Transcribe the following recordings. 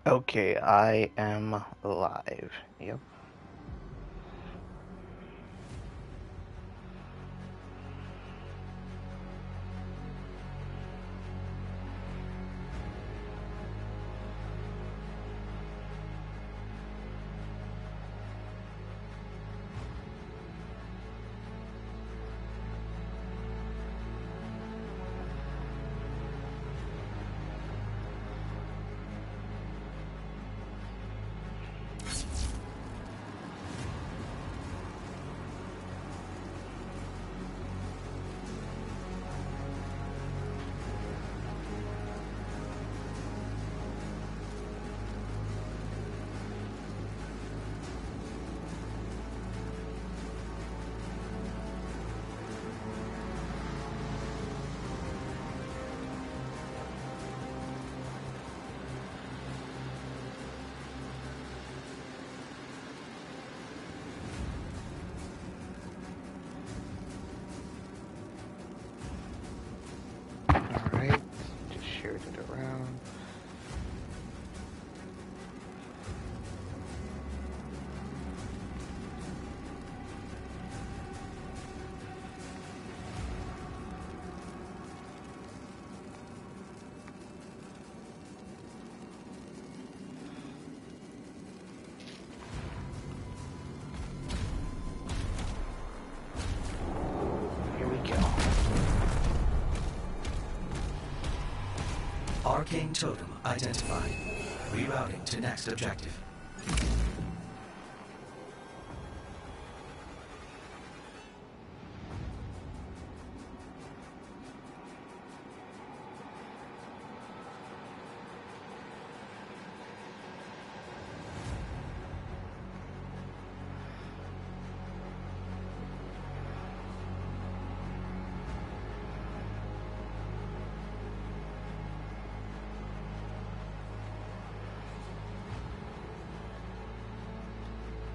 Okay, I am live. Yep. Alright, just shared it around. Here we go. Arcane totem identified. Rerouting to next objective.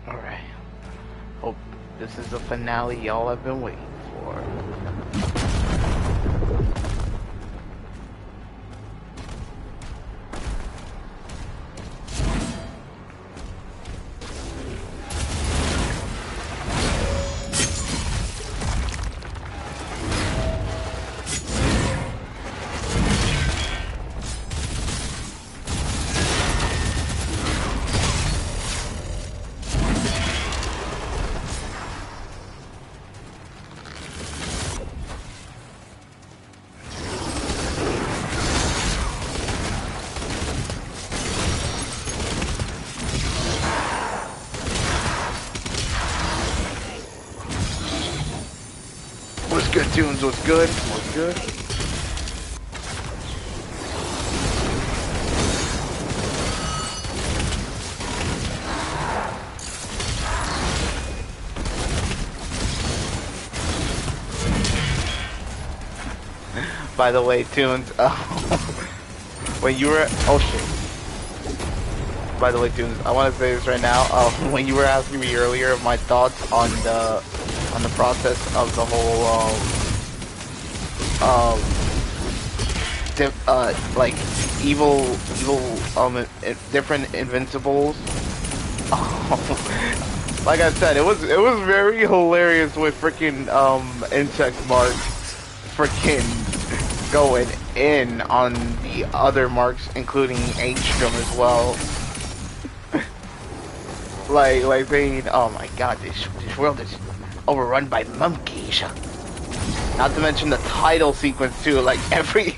Alright. Hope this is the finale y'all have been waiting for. What's good, Tunes? What's good? What's good? By the way, Tunes, when you were, oh shit. By the way, Tunes, I want to say this right now. When you were asking me earlier my thoughts on the process of the whole like evil different invincibles. Like I said, it was very hilarious with freaking Insect Mark freaking going in on the other marks, including Angstrom as well. like saying, "Oh my God, this world is overrun by monkeys." Not to mention the title sequence too, like especially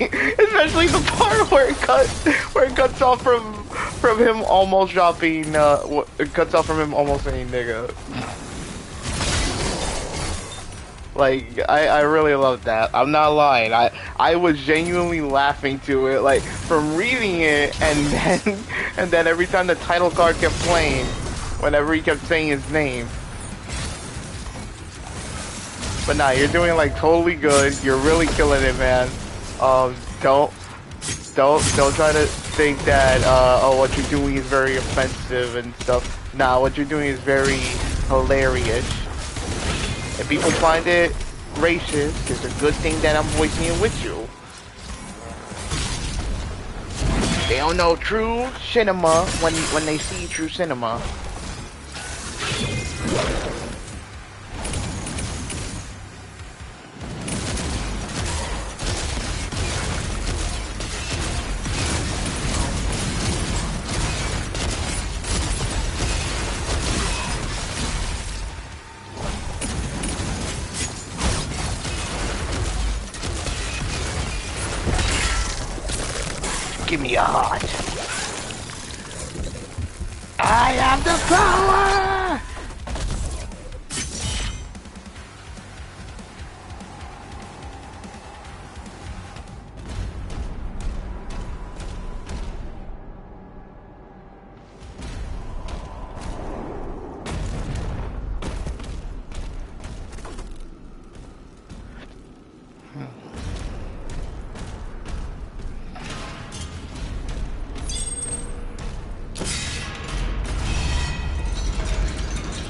the part where it cuts off from him almost dropping, it cuts off from him almost saying nigga. Like, I really love that. I'm not lying. I was genuinely laughing to it, like, from reading it, and then every time the title card kept playing, whenever he kept saying his name. But nah, you're doing, like, totally good. You're really killing it, man. Don't try to think that, oh, what you're doing is very offensive and stuff. Nah, what you're doing is very hilarious. If people find it racist, it's a good thing that I'm voicing it with you. They don't know true cinema when they see true cinema. Give me a heart. I have the power!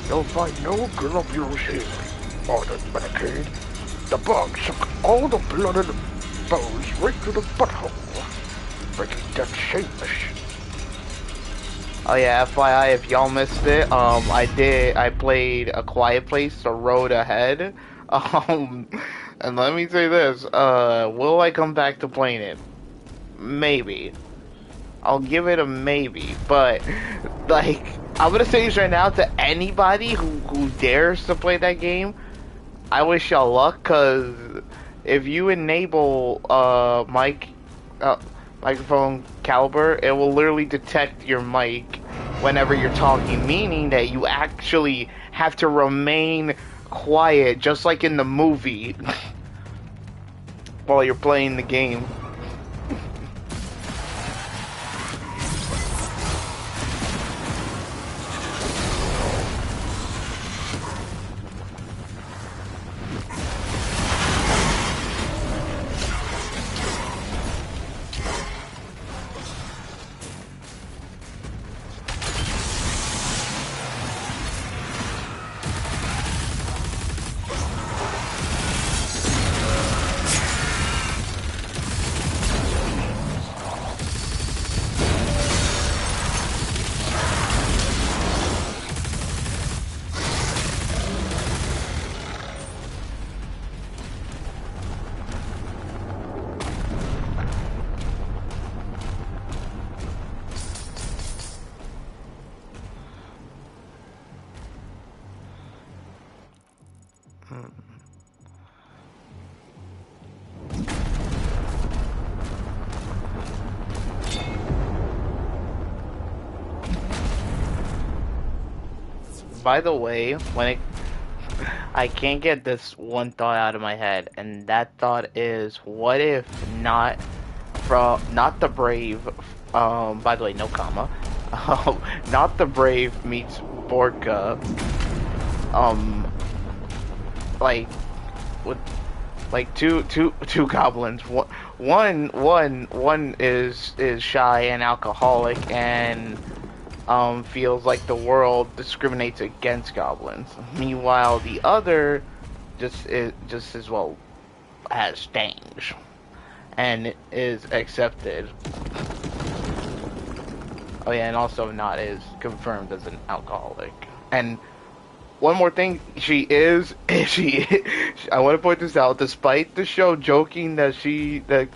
You'll find no globules here, ordered Medicaid. The bugs suck all the blood and bones right to the butthole, making death shameless. Oh yeah, FYI, if y'all missed it, I played A Quiet Place, The Road Ahead. And let me say this, will I come back to playing it? Maybe. I'll give it a maybe, but, like, I'm gonna say this right now to anybody who dares to play that game, I wish y'all luck, cause if you enable, microphone caliber, it will literally detect your mic whenever you're talking, meaning that you actually have to remain quiet, just like in the movie, while you're playing the game. By the way, I can't get this one thought out of my head, and that thought is, what if not the Brave, by the way, no comma, not the Brave meets Borka, like, with, like, two goblins, one is shy and alcoholic, and feels like the world discriminates against goblins. Meanwhile, the other just as well has stains and is accepted. Oh yeah, and also not is confirmed as an alcoholic. And one more thing, I want to point this out, despite the show joking that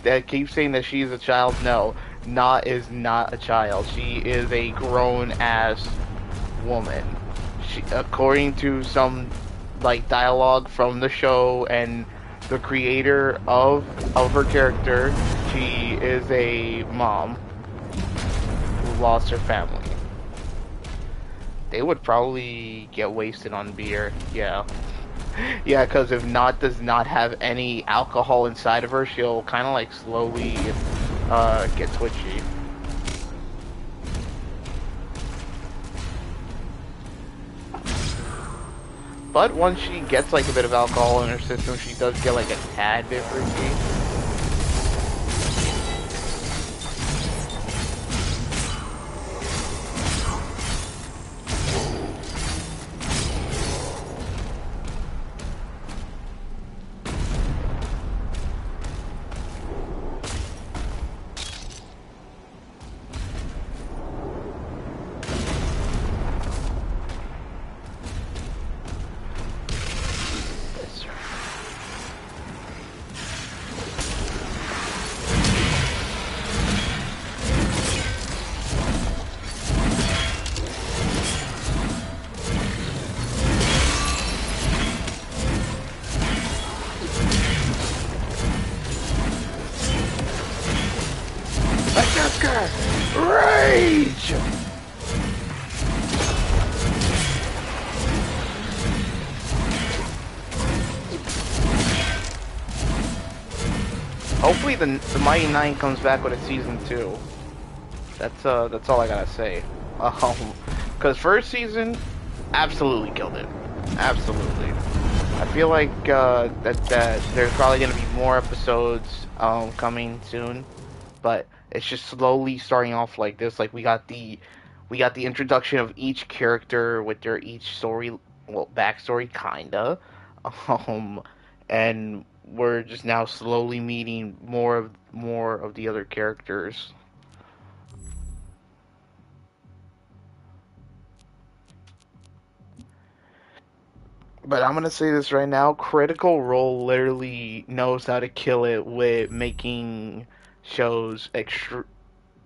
that keeps saying that she's a child, no, Not is not a child. She is a grown-ass woman. According to some, like, dialogue from the show and the creator of her character, she is a mom who lost her family. They would probably get wasted on beer, yeah. Yeah, because if Not does not have any alcohol inside of her, she'll kind of like slowly get twitchy. But once she gets like a bit of alcohol in her system, she does get like a tad bit freaky. Rage! Hopefully the Mighty Nine comes back with a season 2. That's all I gotta say. Cause first season, absolutely killed it. Absolutely. I feel like that there's probably gonna be more episodes coming soon, but it's just slowly starting off like this. Like we got the introduction of each character with their each story, well, backstory kinda, and we're just now slowly meeting more of the other characters. But I'm gonna say this right now: Critical Role literally knows how to kill it with making shows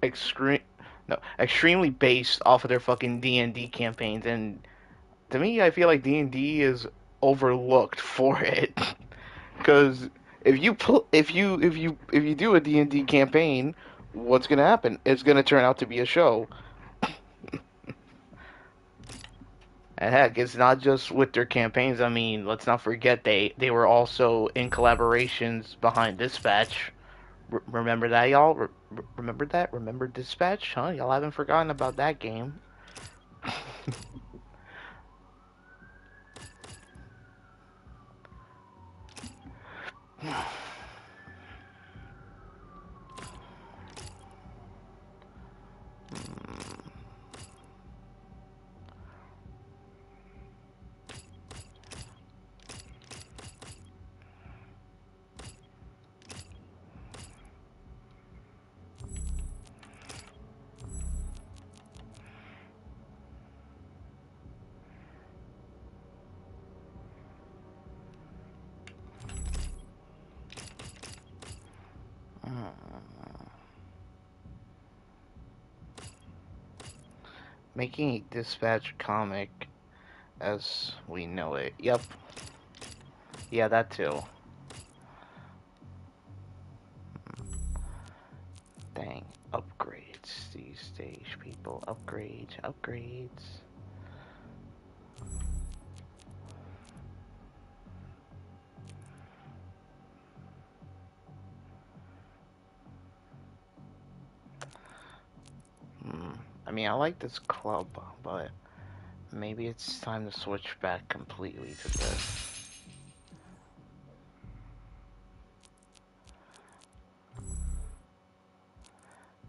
extremely based off of their fucking D&D campaigns, and to me, I feel like D&D is overlooked for it. Because if you do a D&D campaign, what's gonna happen? It's gonna turn out to be a show. And heck, it's not just with their campaigns. I mean, let's not forget they were also in collaborations behind Dispatch. Remember that, y'all? Remember that? Remember Dispatch? Huh? Y'all haven't forgotten about that game. Making a Dispatch comic as we know it. Yep. Yeah, that too. Dang. Upgrades these days, people. Upgrades. I mean, I like this club, but maybe it's time to switch back completely to this.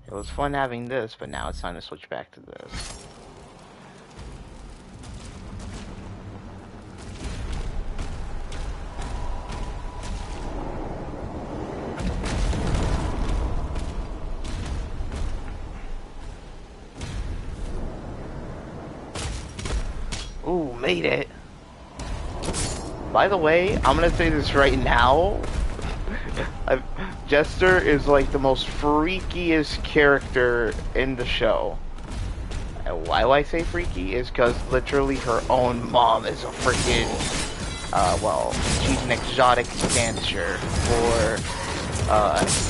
It was fun having this, but now it's time to switch back to this. Ooh, made it. By the way, I'm gonna say this right now. Jester is like the most freakiest character in the show. And why do I say freaky? Is because literally her own mom is a freaking, well, she's an exotic dancer for,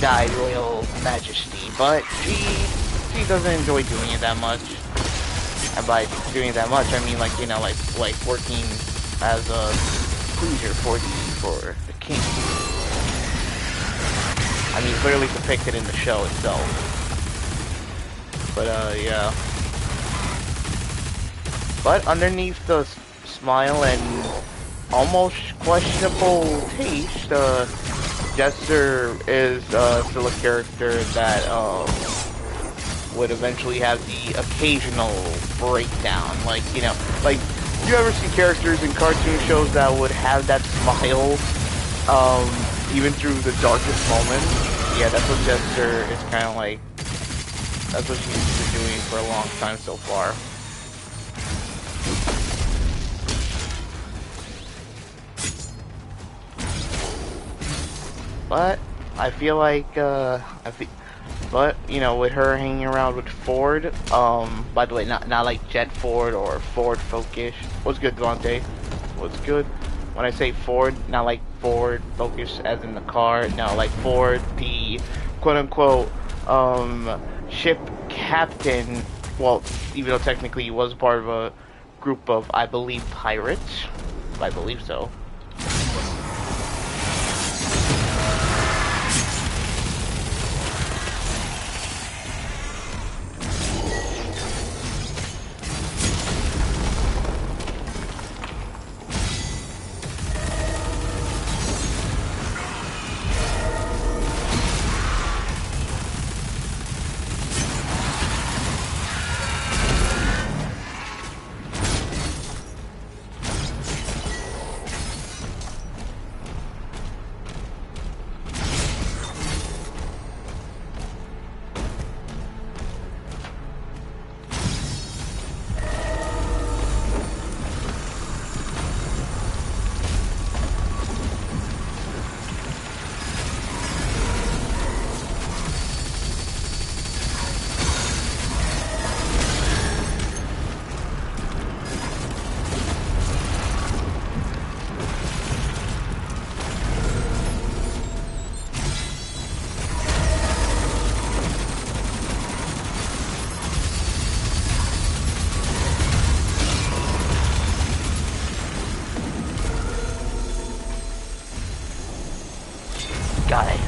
Thy Royal Majesty, but she doesn't enjoy doing it that much. And by doing it that much, I mean like, you know, like working as a pleaser for the king. I mean, clearly depicted in the show itself. But, yeah. But underneath the smile and almost questionable taste, Jester is, still a character that, would eventually have the occasional breakdown. Like, you know, like, you ever see characters in cartoon shows that would have that smile, even through the darkest moments? Yeah, that's what Jester is kind of like. That's what she's been doing for a long time so far. But I feel like, but you know, with her hanging around with Ford, by the way, not like Jet Ford or Ford Focus. What's good, Devontae? What's good? When I say Ford, not like Ford Focus as in the car. No, like Ford, the quote-unquote ship captain, well, even though technically he was part of a group of, I believe, pirates. I believe so. Got it.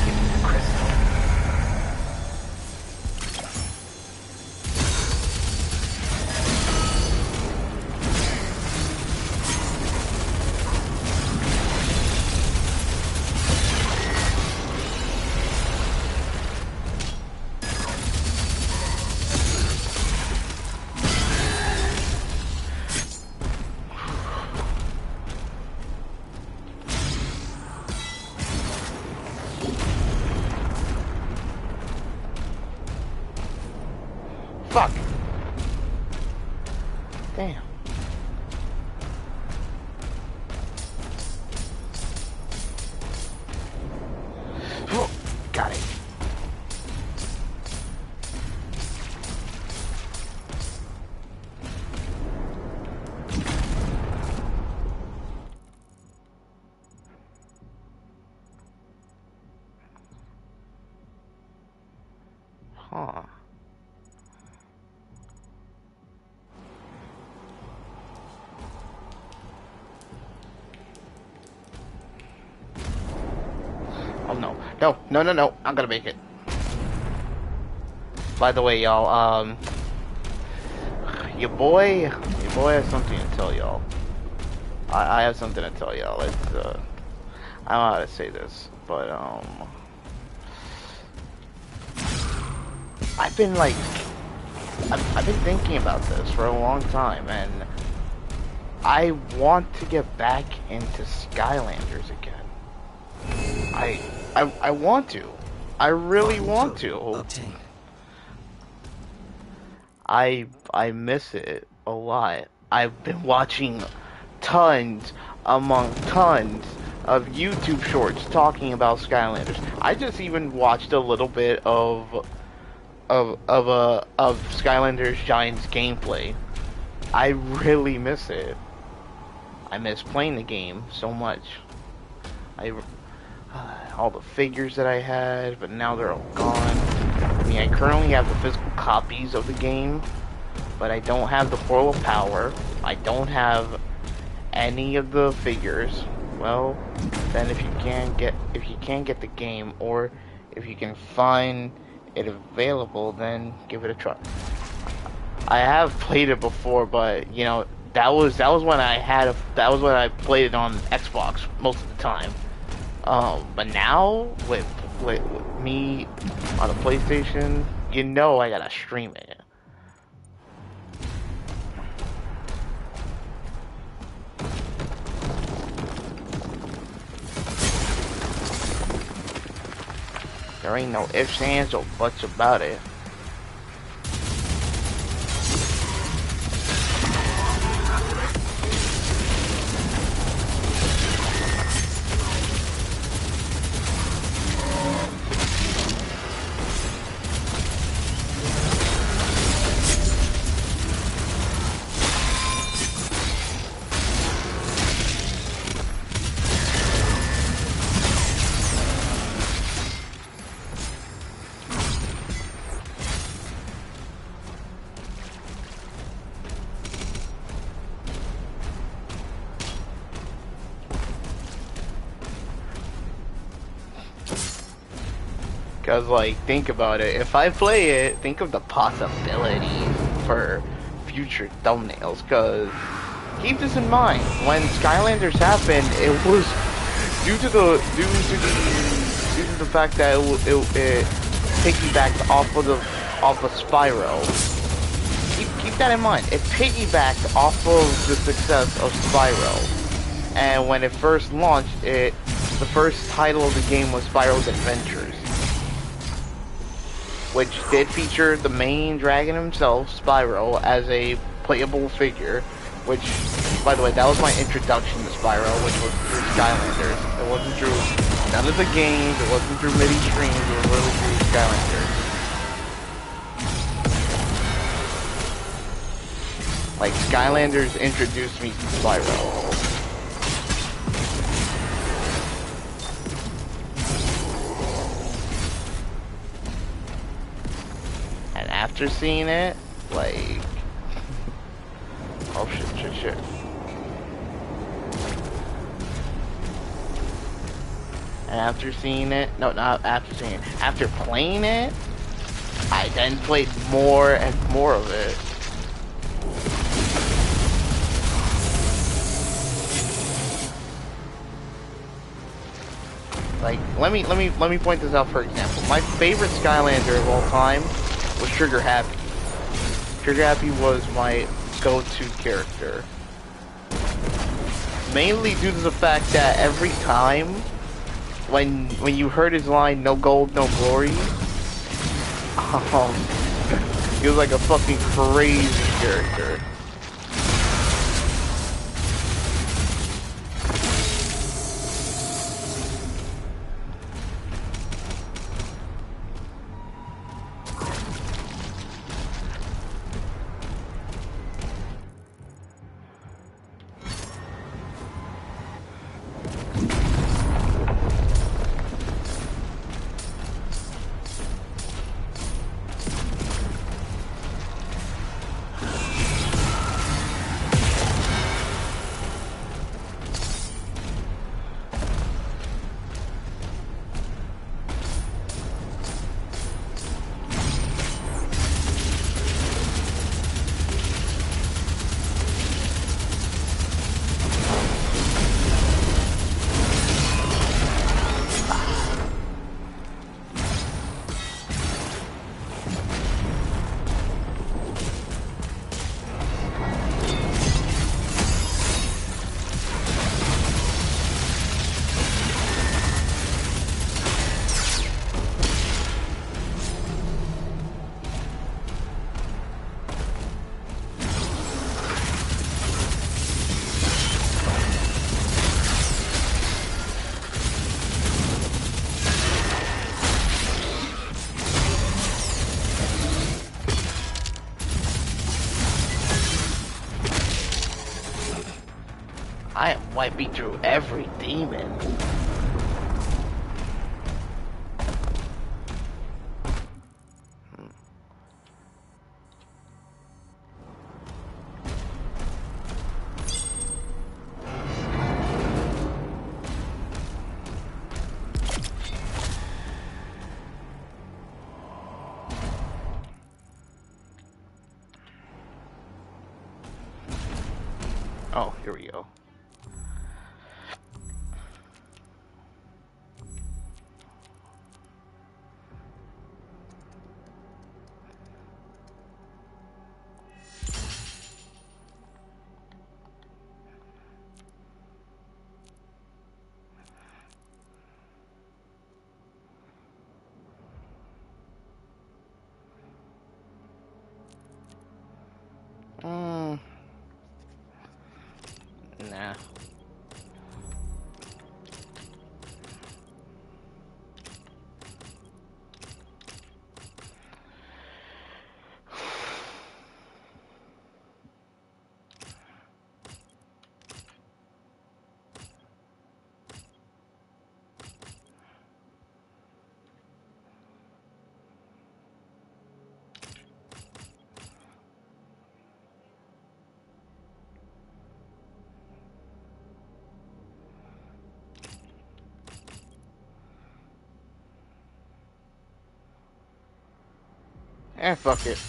Give me the crystal. Fuck. Damn. Oh, got it. Huh. Oh no. No, no, no, no. I'm gonna make it. By the way, y'all, your boy has something to tell y'all. I have something to tell y'all. It's, I don't know how to say this, but, I've been, like, I've been thinking about this for a long time, and I want to get back into Skylanders again. I want to. I really want to. Obtained. I miss it a lot. I've been watching tons of YouTube shorts talking about Skylanders. I just even watched a little bit of Skylanders Giants gameplay. I really miss it. I miss playing the game so much. All the figures that I had, but now they're all gone. I mean, I currently have the physical copies of the game, but I don't have the Portal of Power. I don't have any of the figures. Well, then if you can't get the game, or if you can find it available, then give it a try. I have played it before, but you know, that was when I played it on Xbox most of the time. But now with me on a PlayStation, you know I gotta stream it. There ain't no ifs, ands, or buts about it. Cause like, think about it. If I play it, think of the possibilities for future thumbnails. Cause keep this in mind. When Skylanders happened, it was due to the fact that it piggybacked off of Spyro. Keep that in mind. It piggybacked off of the success of Spyro. And when it first launched, the first title of the game was Spyro's Adventures, which did feature the main dragon himself, Spyro, as a playable figure, which, by the way, that was my introduction to Spyro, which was through Skylanders. It wasn't through none of the games, it wasn't through MIDI streams, it was really through Skylanders. Like, Skylanders introduced me to Spyro. And after seeing it, like... Oh shit. And after seeing it, no, not after seeing it, after playing it, I then played more and more of it. Like, let me point this out for example. My favorite Skylander of all time was Trigger Happy. Trigger Happy was my go-to character. Mainly due to the fact that every time when you heard his line, "No gold, no glory," he was like a fucking crazy character. I am wiping through every demon. Oh, here we go. Fuck it.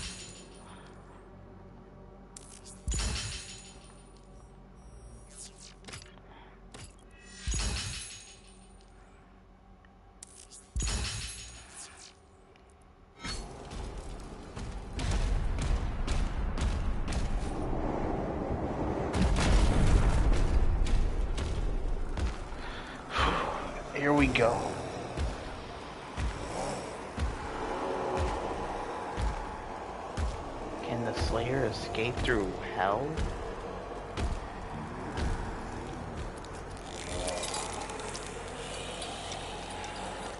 Here we go. Can the Slayer escape through hell?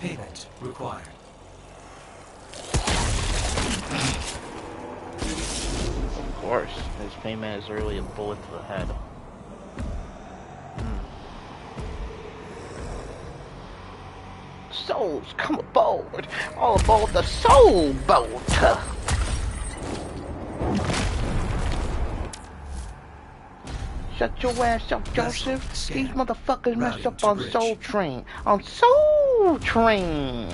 Payment required. Of course, his payment is really a bullet to the head. Souls, come aboard! All aboard the Soul Boat! Shut your ass up, Joseph. These motherfuckers messed up on Soul Train. On Soul Train!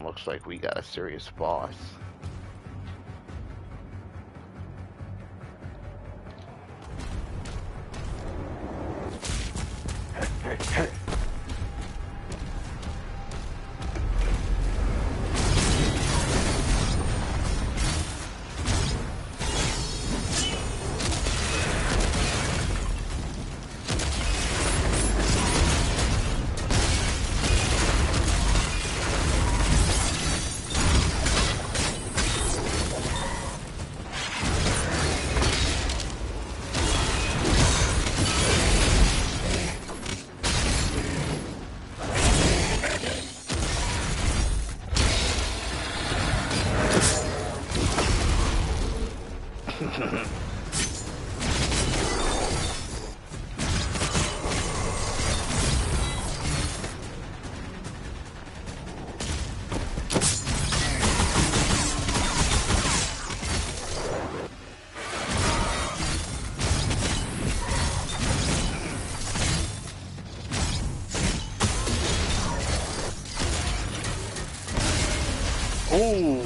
Looks like we got a serious boss. Ooh.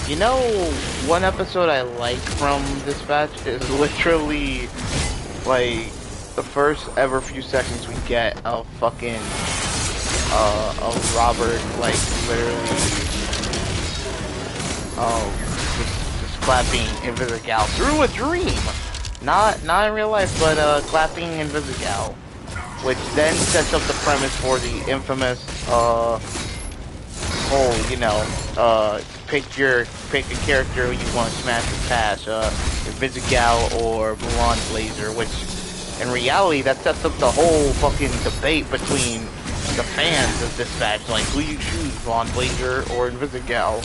You know, one episode I like from Dispatch is literally, like, the first ever few seconds we get of fucking, of Robert, like, literally, just clapping Invisigal through a dream! Not in real life, but, clapping Invisigal. Which then sets up the premise for the infamous, whole, you know, pick a character who you want to smash or pass, Invisigal or Mulan Blazer, which in reality that sets up the whole fucking debate between the fans of Dispatch, like who you choose, Mulan Blazer or Invisigal,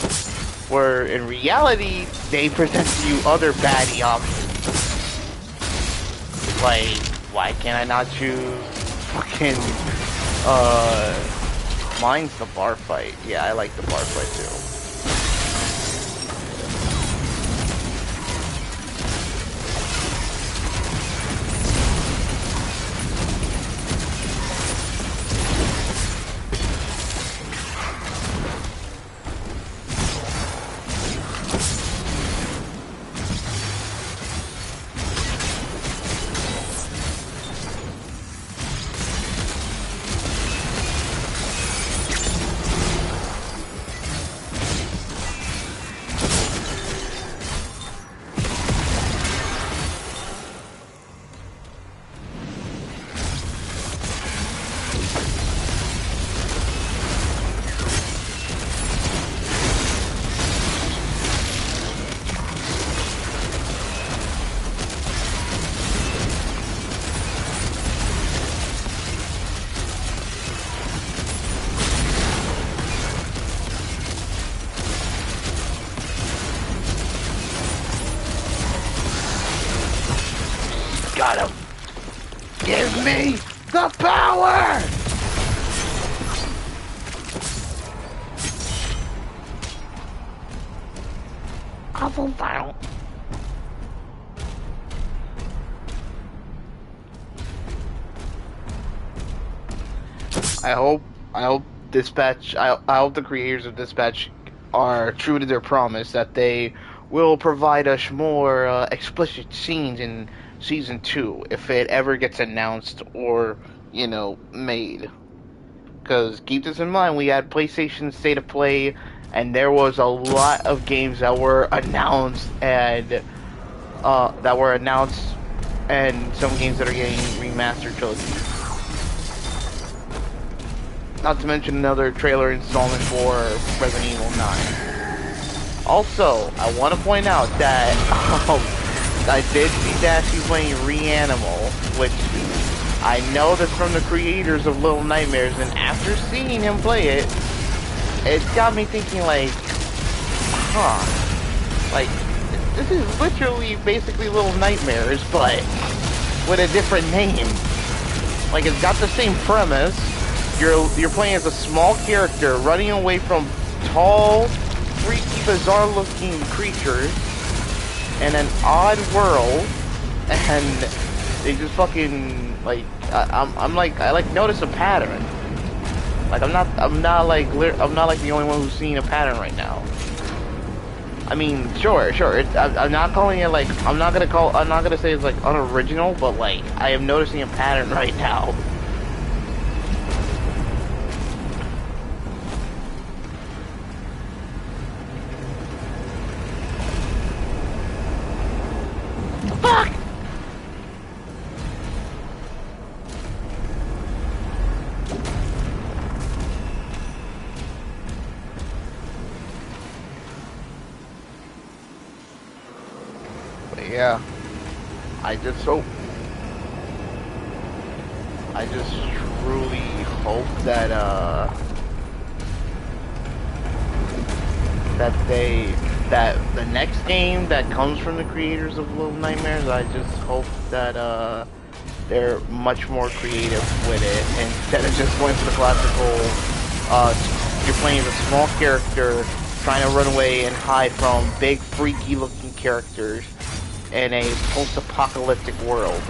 where in reality they present to you other baddie options. Like, why can't I not choose fucking, mine's the bar fight. Yeah, I like the bar fight too. got him! Give me the power! Awful battle. I hope Dispatch, I hope the creators of Dispatch are true to their promise that they will provide us more explicit scenes in season 2 if it ever gets announced or, you know, made. Because keep this in mind, we had PlayStation State of Play, and there was a lot of games that were announced and some games that are getting remastered trilogies. Not to mention another trailer installment for Resident Evil 9. Also, I want to point out that I did see Dashy playing Reanimal, which I know that's from the creators of Little Nightmares, and after seeing him play it, it got me thinking like, like, this is literally basically Little Nightmares, but with a different name. Like, it's got the same premise. You're playing as a small character running away from tall, freaky, bizarre-looking creatures in an odd world, and they just fucking like I notice a pattern. Like I'm not like the only one who's seeing a pattern right now. I mean, sure. I'm not calling it like I'm not gonna say it's like unoriginal, but like I am noticing a pattern right now. Fuck! But yeah, I just truly hope that that the next game that comes from the creators of Little Nightmares, I just hope that they're much more creative with it instead of just going for the classical you're playing as a small character trying to run away and hide from big freaky looking characters in a post-apocalyptic world.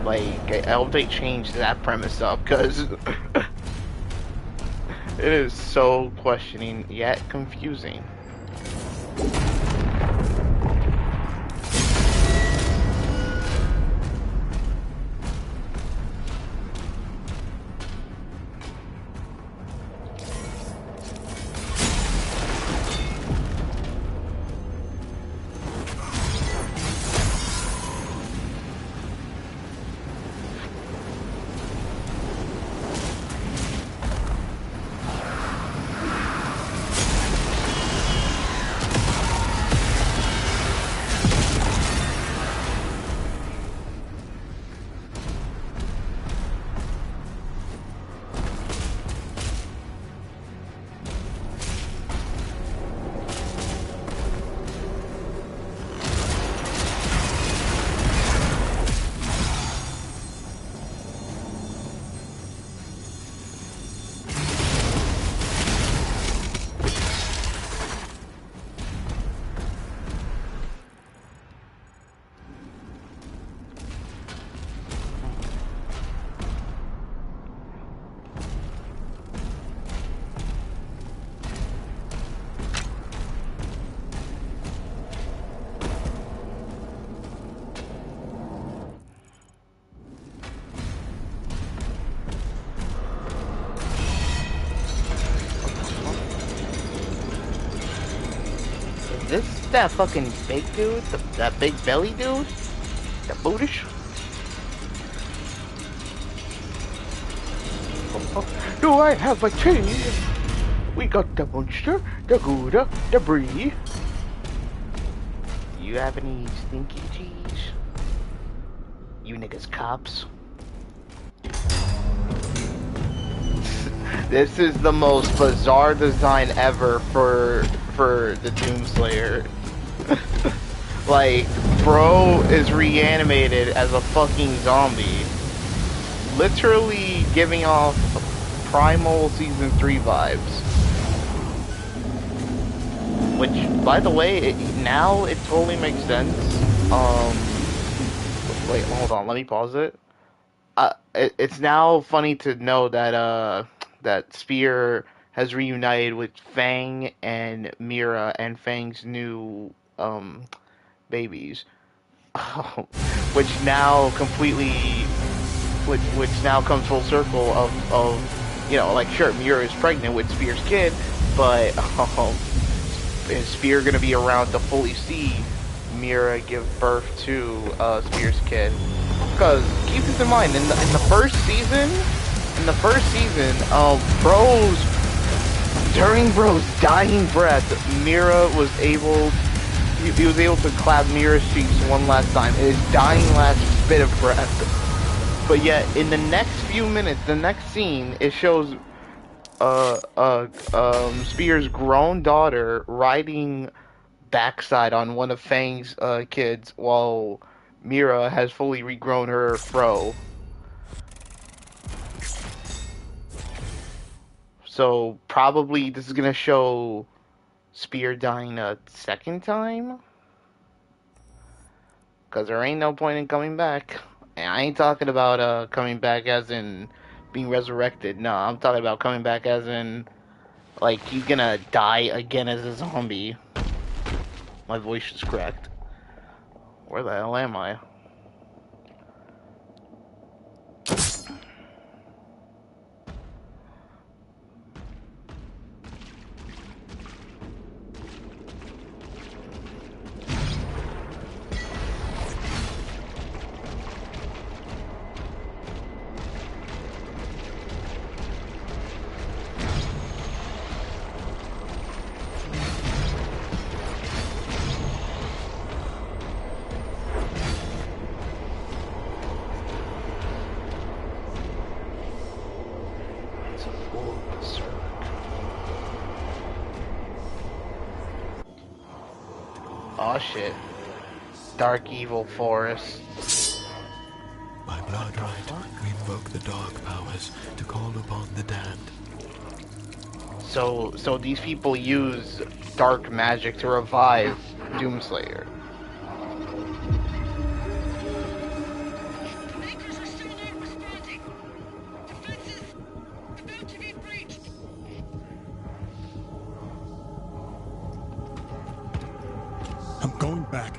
Like, I hope they change that premise up, because it is so questioning yet confusing. This that fucking big dude? That big belly dude? That bootish? Do I have a tea? We got the Munster, the Gouda, the Brie. You have any stinky cheese? You niggas cops? This is the most bizarre design ever for the Doomslayer. Like, bro is reanimated as a fucking zombie. Literally giving off Primal Season 3 vibes. Which, by the way, now it totally makes sense. Wait, hold on, let me pause it. It's now funny to know that that Spear has reunited with Fang and Mira and Fang's new babies, which now completely, which now comes full circle of like, sure, Mira is pregnant with Spear's kid, but is Spear gonna be around to fully see Mira give birth to Spear's kid? Because keep this in mind, in the first season, during Bro's dying breath, Mira was able, he was able to clap Mira's cheeks one last time, his dying last bit of breath. But yet, in the next few minutes, the next scene, it shows Spear's grown daughter riding backside on one of Fang's kids while Mira has fully regrown her fro. So probably this is gonna show Spear dying a second time, cause there ain't no point in coming back. And I ain't talking about coming back as in being resurrected. No, I'm talking about coming back as in, like, he's gonna die again as a zombie. My voice is cracked. Where the hell am I? Oh shit. Dark evil forest. By blood right, we invoke the dark powers to call upon the damned. So these people use dark magic to revive Doomslayer. I'm going back.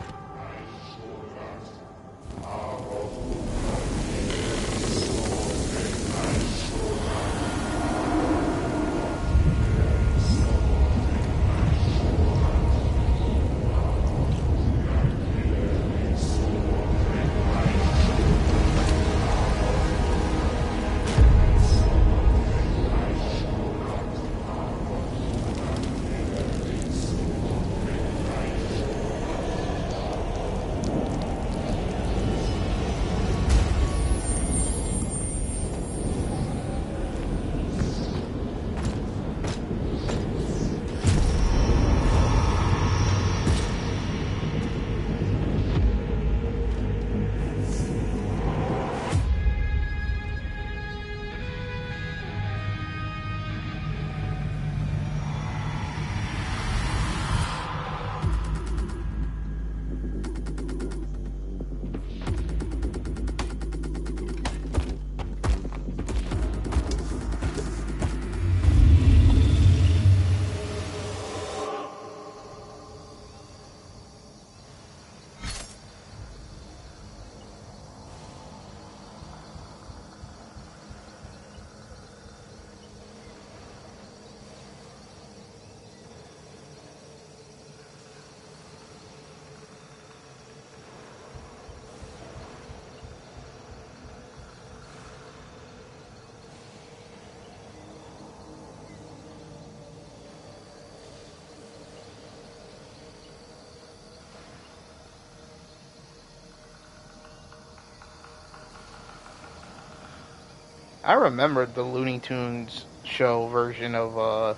I remember the Looney Tunes show version of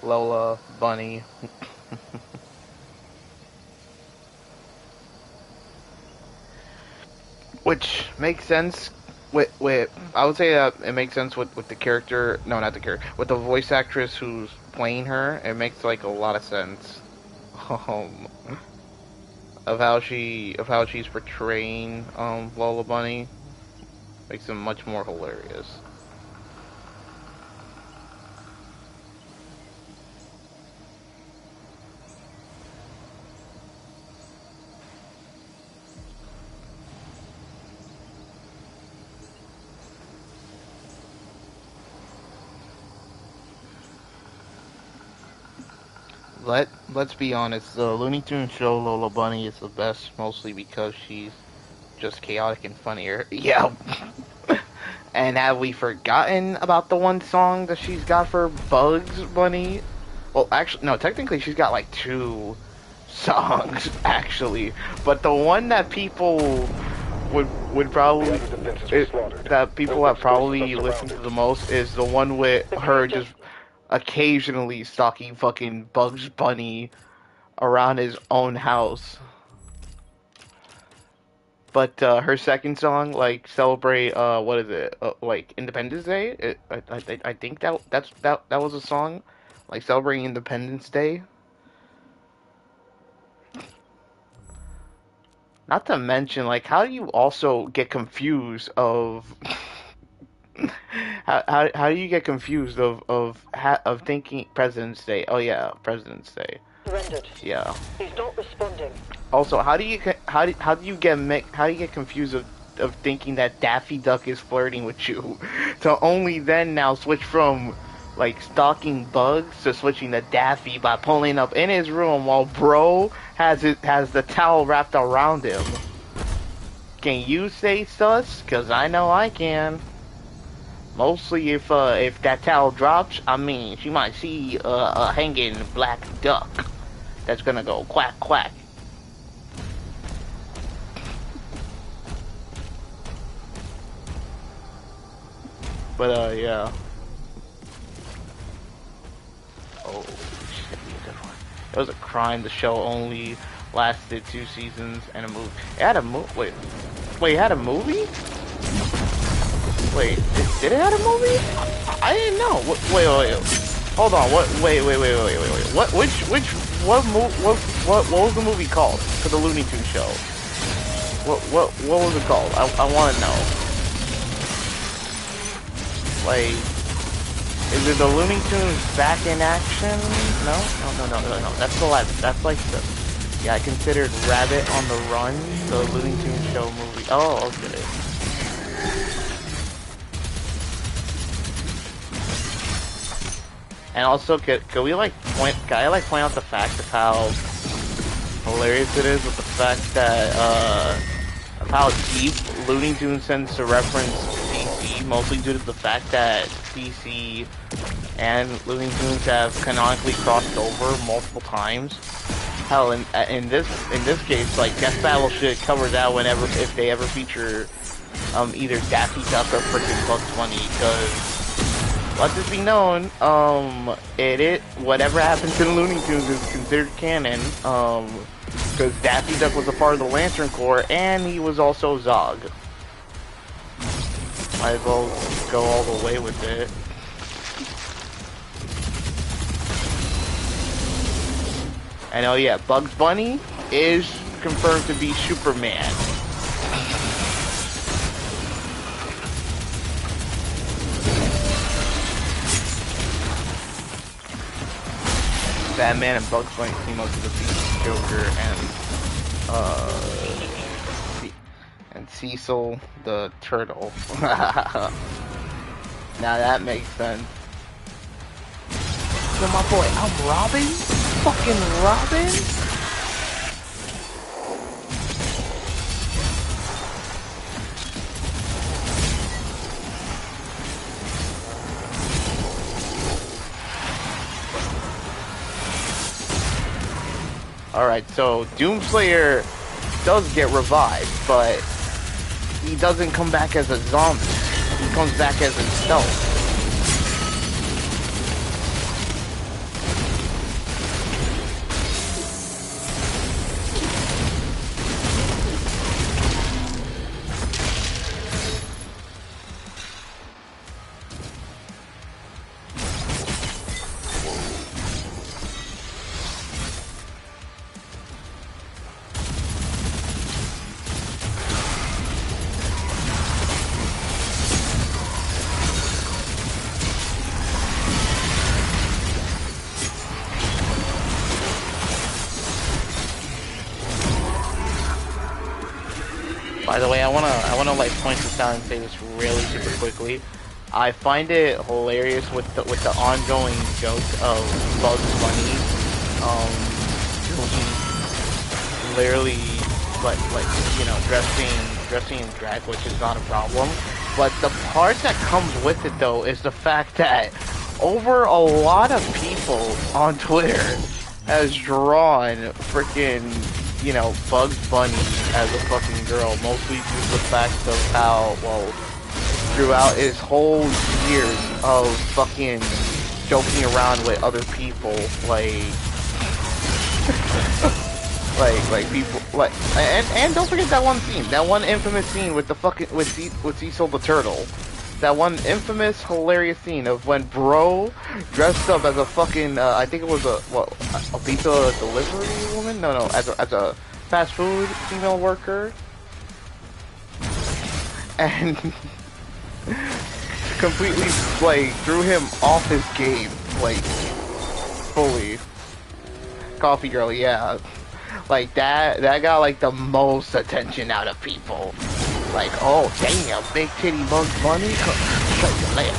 Lola Bunny. which makes sense. With I would say that it makes sense with the character. No, not the character. With the voice actress who's playing her, it makes like a lot of sense. Um, of how she's portraying Lola Bunny makes it much more hilarious. Let's be honest, the Looney Tunes show Lola Bunny is the best, mostly because she's just chaotic and funnier. Yeah. And have we forgotten about the one song that she's got for Bugs Bunny? Well, actually, no, technically she's got like two songs, actually. But the one that people would probably, that people have probably listened to the most is the one with her just occasionally stalking fucking Bugs Bunny around his own house. But her second song, like celebrate, what is it? Like Independence Day. I think that was a song, like celebrating Independence Day. Not to mention, like, how do you also get confused of how do you get confused of thinking President's Day? Oh yeah, President's Day. Surrendered. Yeah. He's not responding. Also, how do you get confused of thinking that Daffy Duck is flirting with you, to only then now switch from like stalking Bugs to switching to Daffy by pulling up in his room while Bro has the towel wrapped around him. Can you say sus? 'Cause I know I can. Mostly if that towel drops, I mean, she might see a hanging black duck that's gonna go quack quack. But yeah. Oh shit, it was a crime the show only lasted 2 seasons and a movie. It had a wait, it had a movie? Wait, did it have a movie? I didn't know. Wait. Hold on. What? Wait. What was the movie called for the Looney Tunes show? What was it called? I want to know. Like, is it the Looney Tunes Back in Action? No. That's the live. That's like the. Yeah, I considered Rabbit on the Run the Looney Tunes show movie. Oh, okay. And also, can I point out the fact of how hilarious it is with the fact that, of how deep Looney Tunes tends to reference DC, mostly due to the fact that DC and Looney Tunes have canonically crossed over multiple times. Hell, in this case, like, Death Battle should cover that whenever, if they ever feature, either Daffy Duck or freaking Bugs Bunny, because let this be known, whatever happens in Looney Tunes is considered canon, because Daffy Duck was a part of the Lantern Corps, and he was also Zog. Might as well go all the way with it. And oh yeah, Bugs Bunny is confirmed to be Superman. Batman and Bugs Bunny team up to defeat Joker and Cecil the Turtle. Now that makes sense. So my boy, I'm Robin? Fucking Robin? Alright, so Doomslayer does get revived, but he doesn't come back as a zombie. He comes back as himself. By the way, I wanna like point this out and say this really super quickly. I find it hilarious with the ongoing joke of Bugs Bunny, literally like you know dressing in drag, which is not a problem. But the part that comes with it though is the fact that over a lot of people on Twitter has drawn freaking, you know, Bugs Bunny as a fucking girl, mostly due to the fact of how, well, throughout his whole years of fucking joking around with other people, like people, like, and don't forget that one scene, that one infamous scene with the fucking, with Cecil the Turtle. That one infamous, hilarious scene of when Bro dressed up as a fucking, I think it was a pizza delivery woman? No, as a fast food female worker. And completely, like, threw him off his game, like, fully. Coffee Girl, yeah. Like, that got, like, the most attention out of people. Like, oh, damn, big titty Bugs Bunny, show your legs.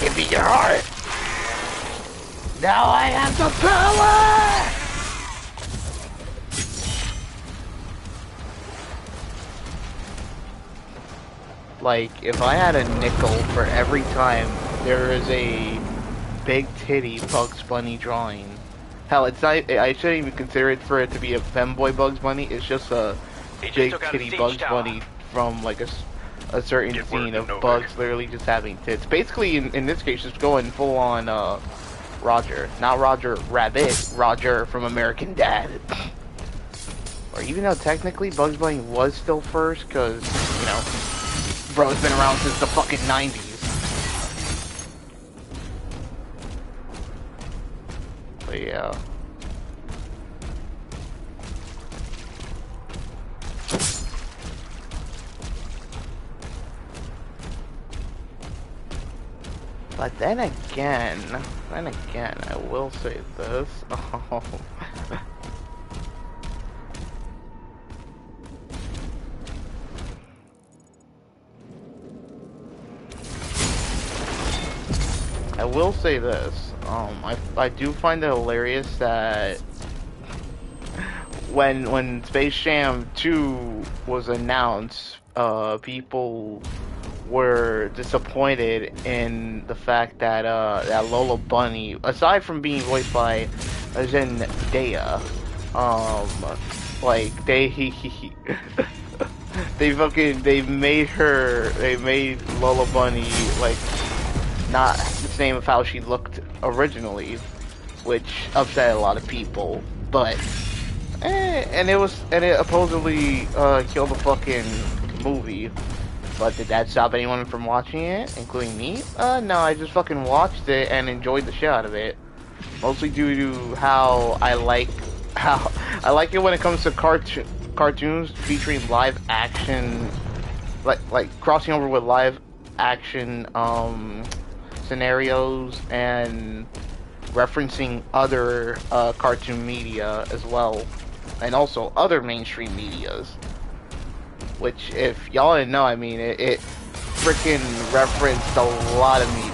Give me your heart. Now I have the power! Like, if I had a nickel for every time there is a big titty Bugs Bunny drawing. Hell, it's not, I shouldn't even consider it for it to be a femboy Bugs Bunny, it's just a big titty Bugs Bunny from like a certain scene of Bugs literally just having tits. Basically, in this case, just going full on, Roger. Not Roger Rabbit, Roger from American Dad. Or even though technically Bugs Bunny was still first, because, you know, bro's been around since the fucking 90s. But yeah. But then again, I will say this. Oh. I will say this. I do find it hilarious that when Space Jam 2 was announced, people were disappointed in the fact that that Lola Bunny, aside from being voiced by Zendaya, like they made Lola Bunny like not the same of how she looked originally, which upset a lot of people. But and it supposedly killed the fucking movie. But did that stop anyone from watching it, including me? No, I just fucking watched it and enjoyed the shit out of it. Mostly due to how I like it when it comes to cartoons featuring live action, like crossing over with live action scenarios and referencing other cartoon media as well, and also other mainstream medias. Which, if y'all didn't know, I mean, it freaking referenced a lot of media.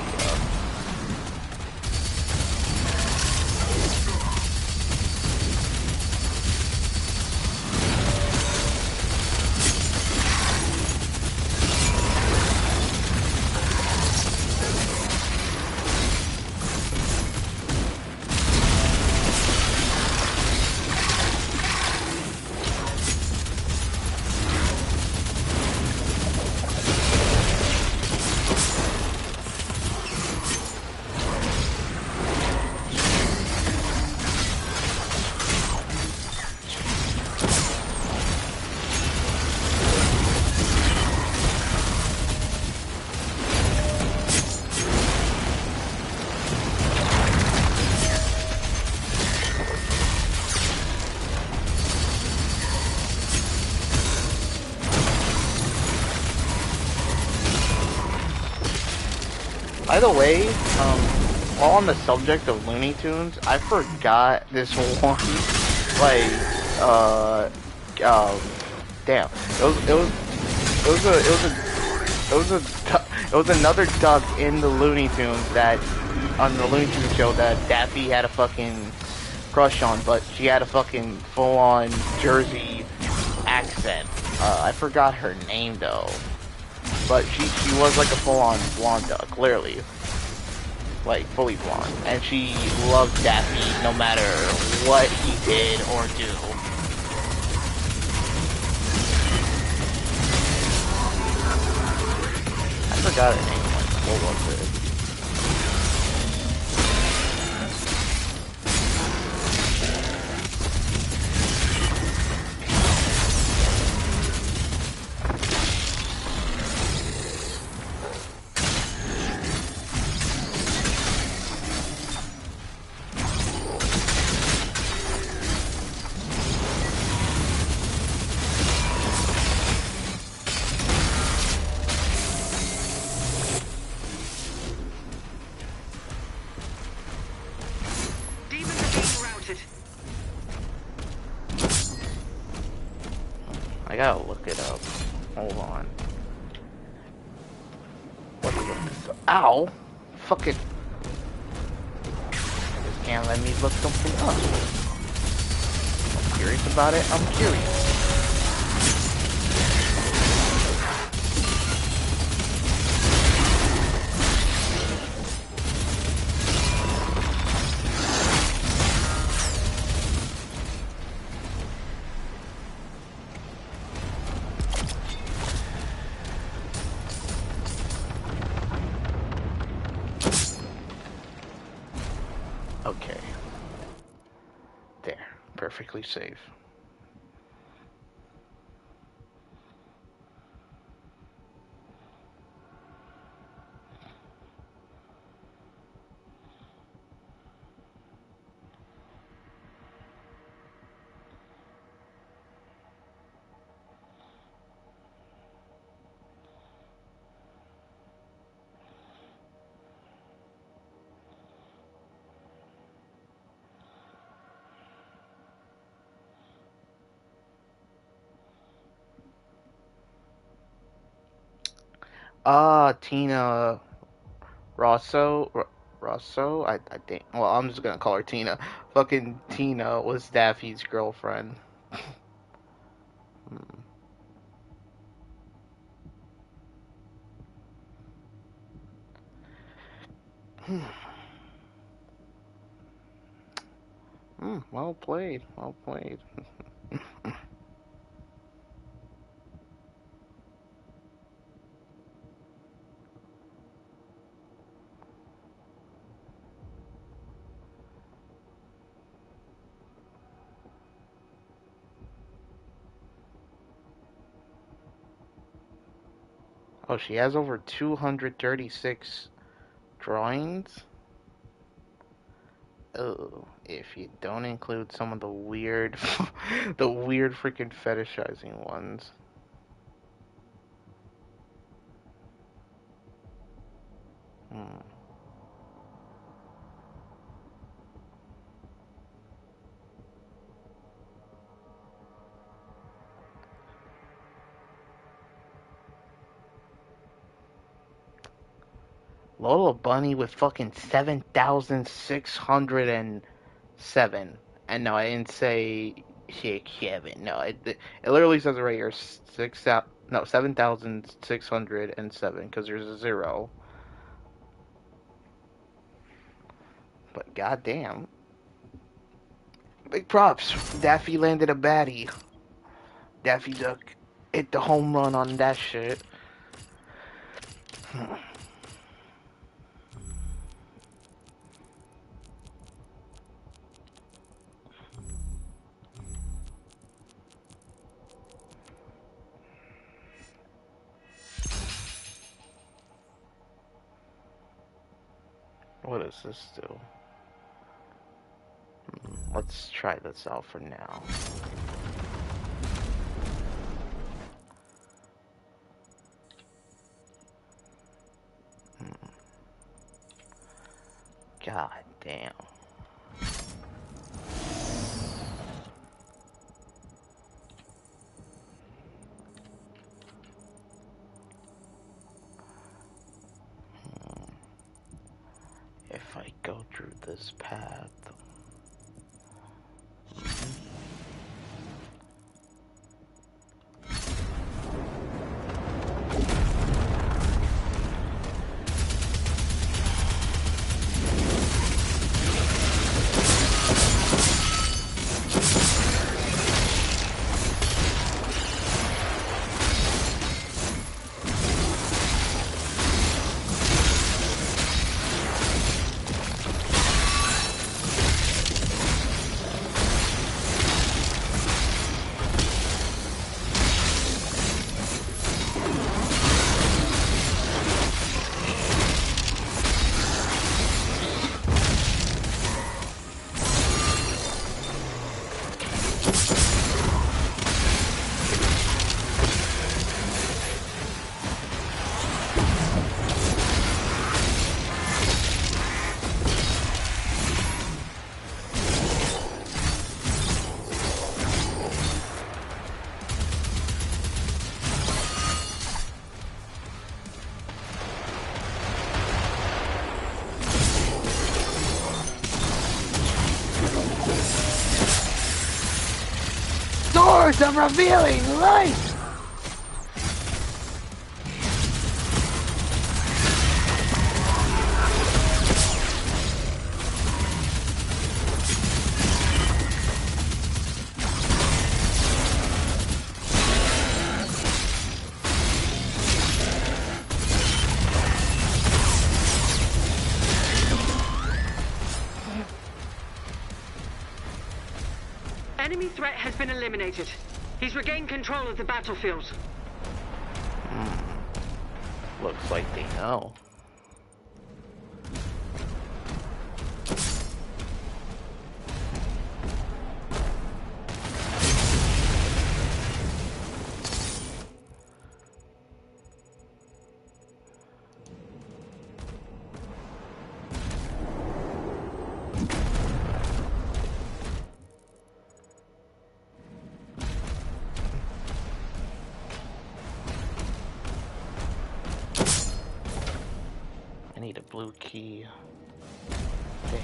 By the way, while on the subject of Looney Tunes, I forgot this one. Like, damn, it was another duck in the Looney Tunes that on the Looney Tunes show that Daffy had a fucking crush on, but she had a fucking full-on Jersey accent. I forgot her name though. But she was like a full-on blonde duck, clearly. Like, fully blonde. And she loved Daffy no matter what he did or do. I forgot her name. What was it? I gotta look it up. Hold on. What is this? Ow! Fuck it. Just can't let me look something up. I'm curious about it. I'm curious. Okay. There. Perfectly safe. Tina Rosso? I think. Well, I'm just gonna call her Tina. Fucking Tina was Daffy's girlfriend. Well played. Well played. Oh, she has over 236 drawings? Oh, if you don't include some of the weird, the weird freaking fetishizing ones. Hmm. Lola Bunny with fucking 7,607. And no, I didn't say 6-7. No, it literally says it right here 7,607 because there's a zero. But goddamn, big props. Daffy landed a baddie. Daffy Duck hit the home run on that shit. What does this do? Let's try this out for now. God damn. If I go through this path. Source of revealing light! Enemy threat has been eliminated. He's regained control of the battlefield. Looks like they know. I need a blue key. Damn.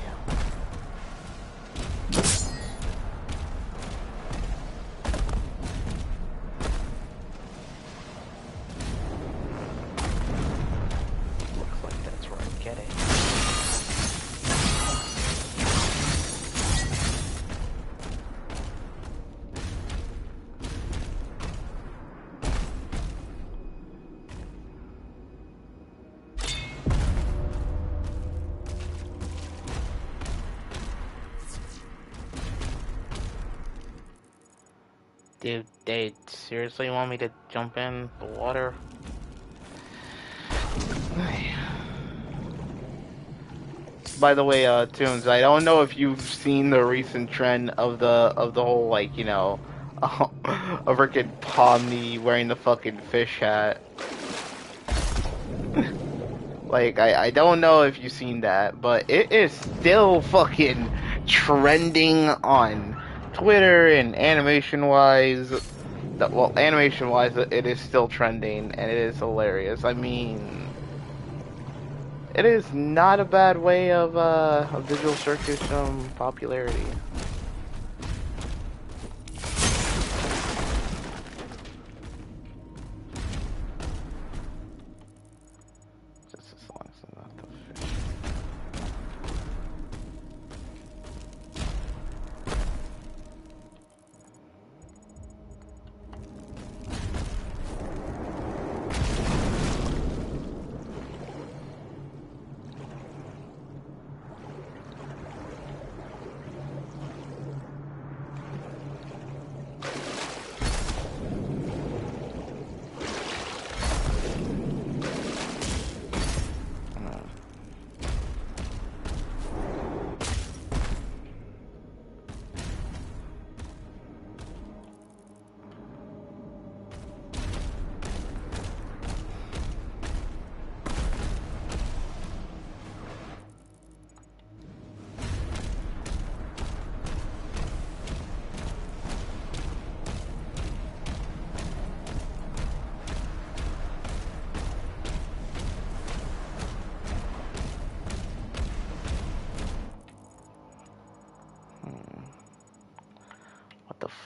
Looks like that's where I get it. Dude, they seriously want me to jump in the water? By the way, Tunes, I don't know if you've seen the recent trend of the whole, like, you know, a freaking Pomni wearing the fucking fish hat. Like, I don't know if you've seen that, but it is still fucking trending on Twitter and animation-wise. Well, animation-wise, it is still trending, and it is hilarious. I mean, it is not a bad way of Visual Circus popularity. Just as long as I'm not the fish.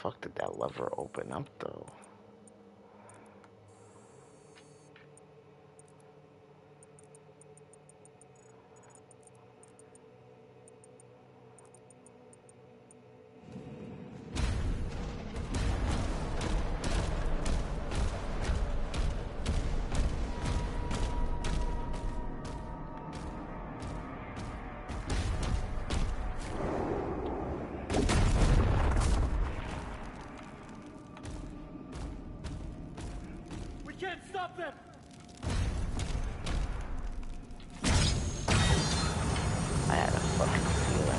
fuck did that lever open up though? We can't stop them! I had a fucking feeling.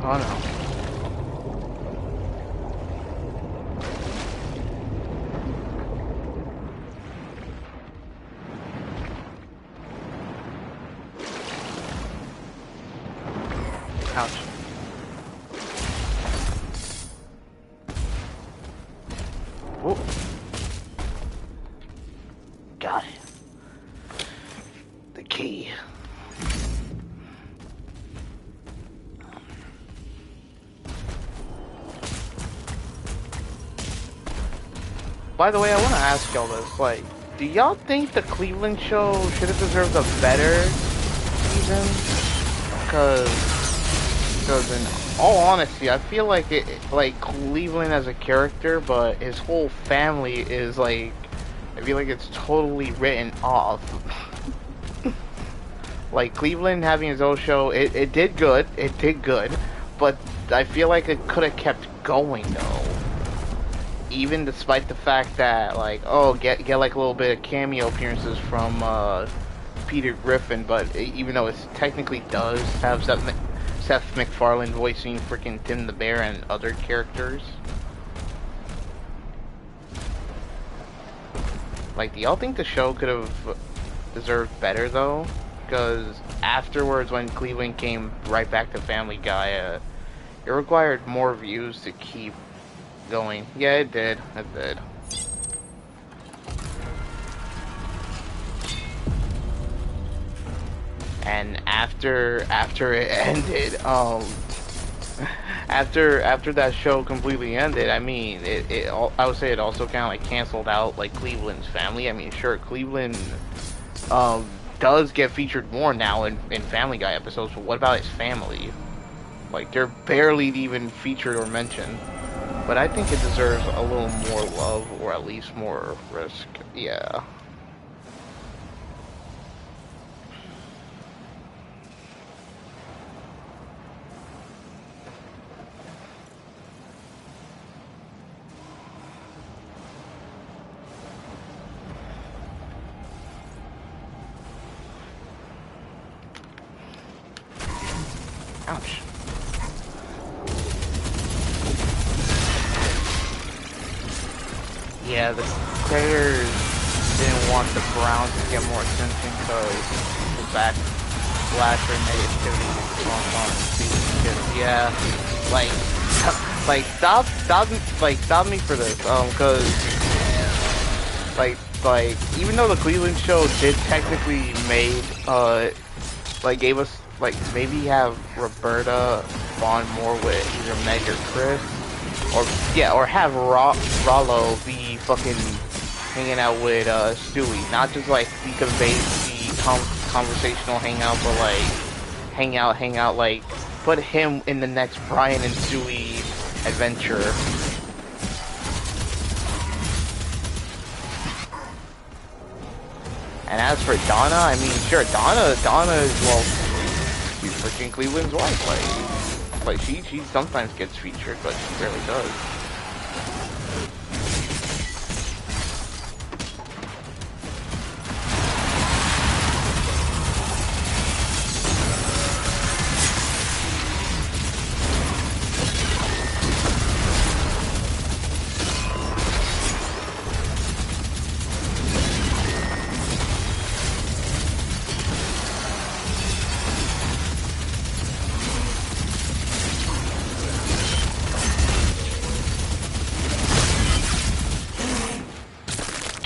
Oh no. Ouch. Whoop. Got it. The key. By the way, I want to ask y'all this, like, do y'all think the Cleveland show should have deserved a better season? Because in all honesty, I feel like like Cleveland as a character, but his whole family is like, I feel like it's totally written off. Like Cleveland having his own show, it did good, but I feel like it could have kept going though. Even despite the fact that, like, oh, get like a little bit of cameo appearances from Peter Griffin, but even though it technically does have Seth MacFarlane voicing freaking Tim the Bear and other characters. Like, do y'all think the show could have deserved better though? Because afterwards, when Cleveland came right back to Family Guy, it required more views to keep going. Yeah, it did. It did. And after it ended, after that show completely ended, I mean, I would say it also kind of like canceled out like Cleveland's family. I mean, sure, Cleveland does get featured more now in Family Guy episodes, but what about his family? Like, they're barely even featured or mentioned. But I think it deserves a little more love, or at least more risk. Yeah. Ouch. Yeah, the creators didn't want the Browns to get more attention because the backlash or negativity on season 2. Yeah, like stop me for this, cause like even though the Cleveland show did technically gave us maybe have Roberta bond more with either Meg or Chris. Or have Rollo be fucking hanging out with Stewie, not just like the conversational hangout, but like hang out, like put him in the next Brian and Stewie adventure. And as for Donna, I mean, sure, Donna is, well, she's freaking Cleveland's wife, like she sometimes gets featured, but she rarely does.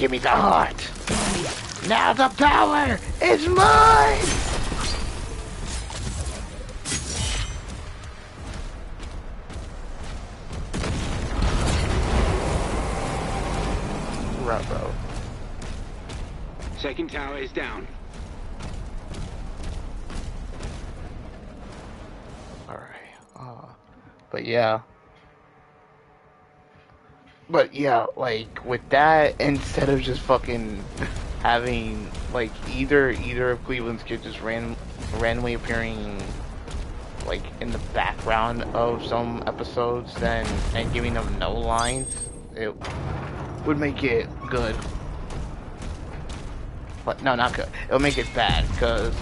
Give me the heart. Now the power is mine. Right, bro. Second tower is down. Alright. But yeah. But yeah, like with that, instead of just fucking having like either of Cleveland's kids just randomly appearing like in the background of some episodes, and giving them no lines, it would make it good. But no, not good. It'll make it bad because.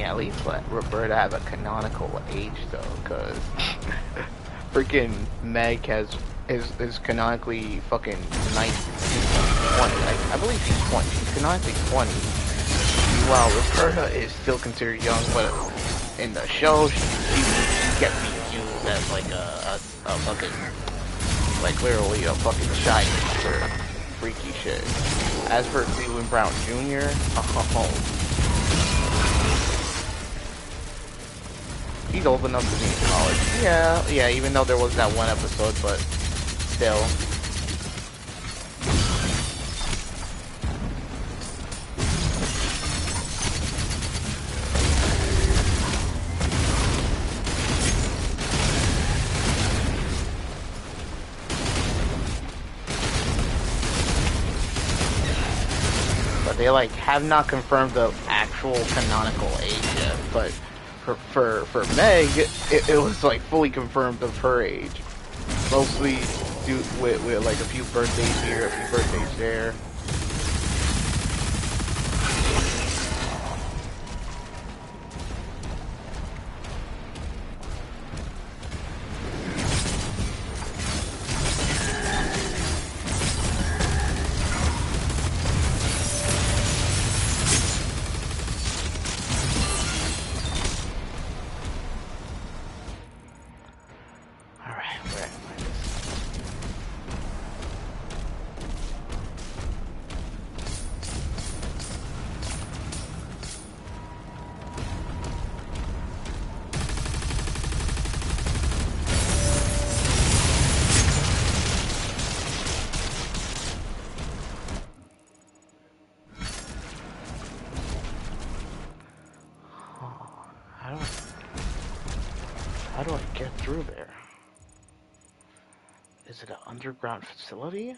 At least let Roberta have a canonical age though, because freaking Meg is canonically fucking 19, 20. I believe she's 20. She's canonically 20. While Roberta is still considered young, but in the show she gets used as like a fucking, like literally a fucking shy for freaky shit. As for Cleveland Brown Jr., he's old enough to be in college. Yeah, even though there was that one episode, but still. But they like have not confirmed the actual canonical age yet, but for Meg, it was like fully confirmed of her age. Mostly due with like a few birthdays here, a few birthdays there. How do I get through there? Is it an underground facility?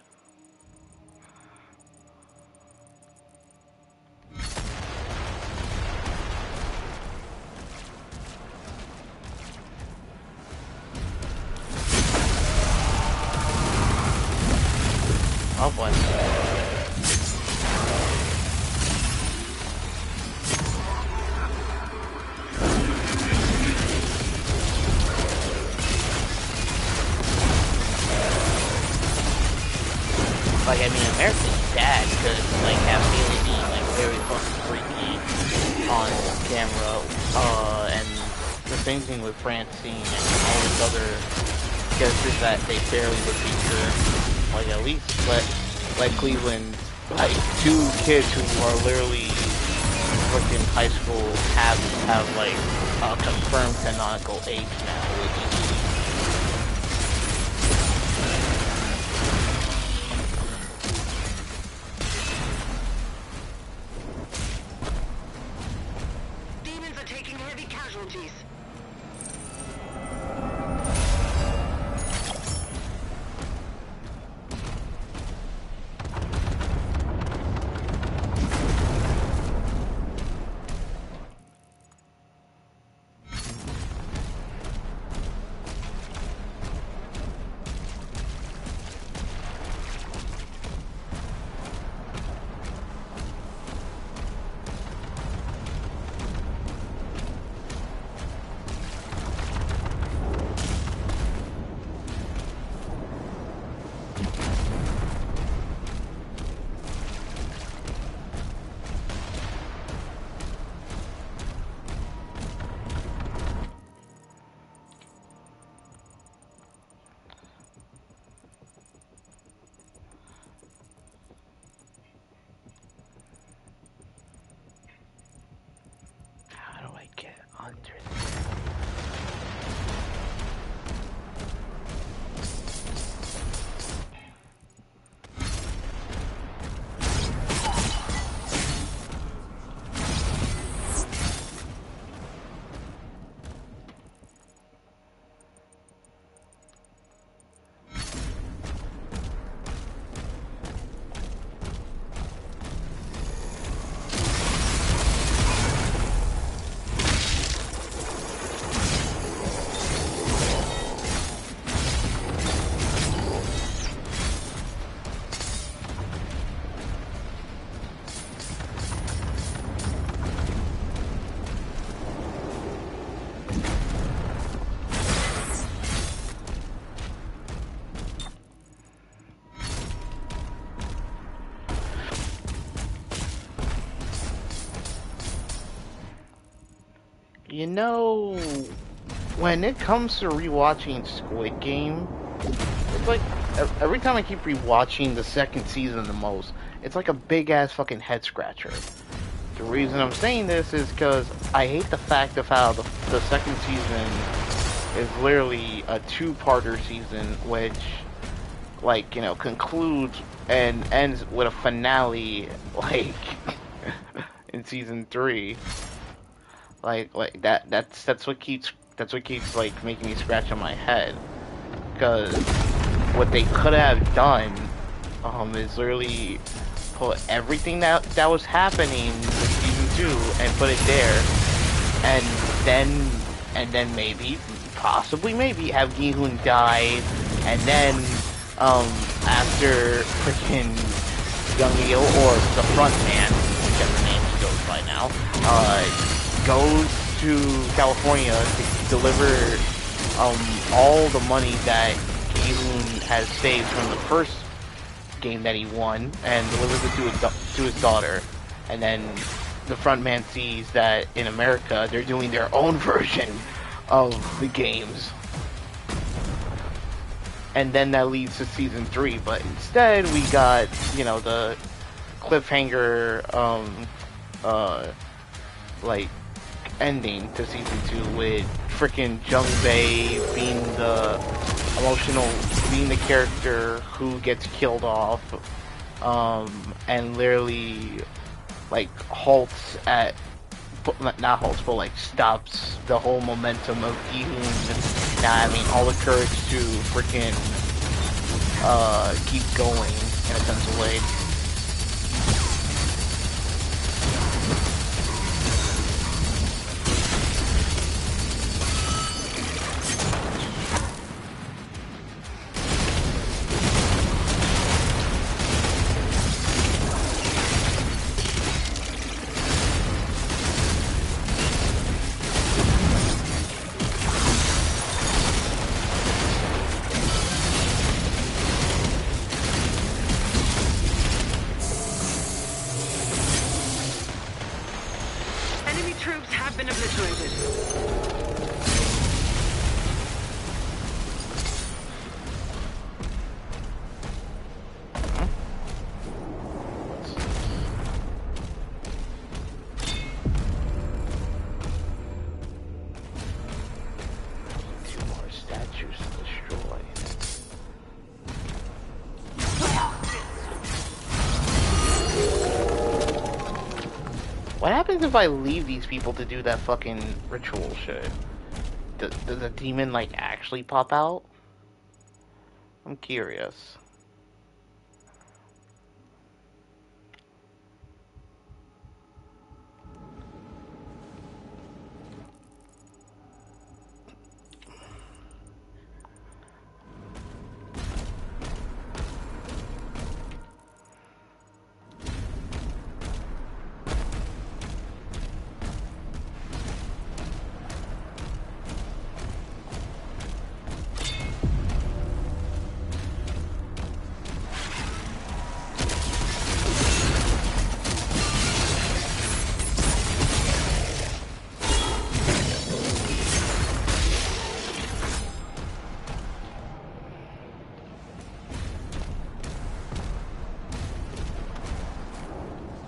Oh boy. Like, I mean, America's dad could, like, have Haley be, like, very fucking freaky on camera, and the same thing with Francine and all these other characters that they barely would feature. Like, at least let Cleveland, like, 2 kids who are literally freaking high school have like, a confirmed canonical age now, which is How do I get under there? You know, when it comes to rewatching Squid Game, it's like every time I keep rewatching the second season the most, it's like a big ass fucking head scratcher. The reason I'm saying this is because I hate the fact of how the second season is literally a two-parter season, which, like, you know, concludes and ends with a finale, like, in season 3. Like that's what keeps like making me scratch on my head, because what they could have done is literally put everything that was happening in season 2 and put it there, and then maybe possibly have Gi-hun die, and then after freaking Young Il, or the front man, whichever name he goes by now, goes to California to deliver all the money that Gi-hun has saved from the first game that he won, and delivers it to his daughter. And then the front man sees that in America they're doing their own version of the games, and then that leads to season 3. But instead we got, you know, the cliffhanger like ending to season 2 with freaking Jung Bae being the character who gets killed off, and literally like halts at, not halts, but like stops the whole momentum of Gi-hun now having all the courage to freaking keep going in a sense of way. Enemy troops have been obliterated. Two more statues to destroy. What happens if I leave these people to do that fucking ritual shit? Does a demon, like, actually pop out? I'm curious.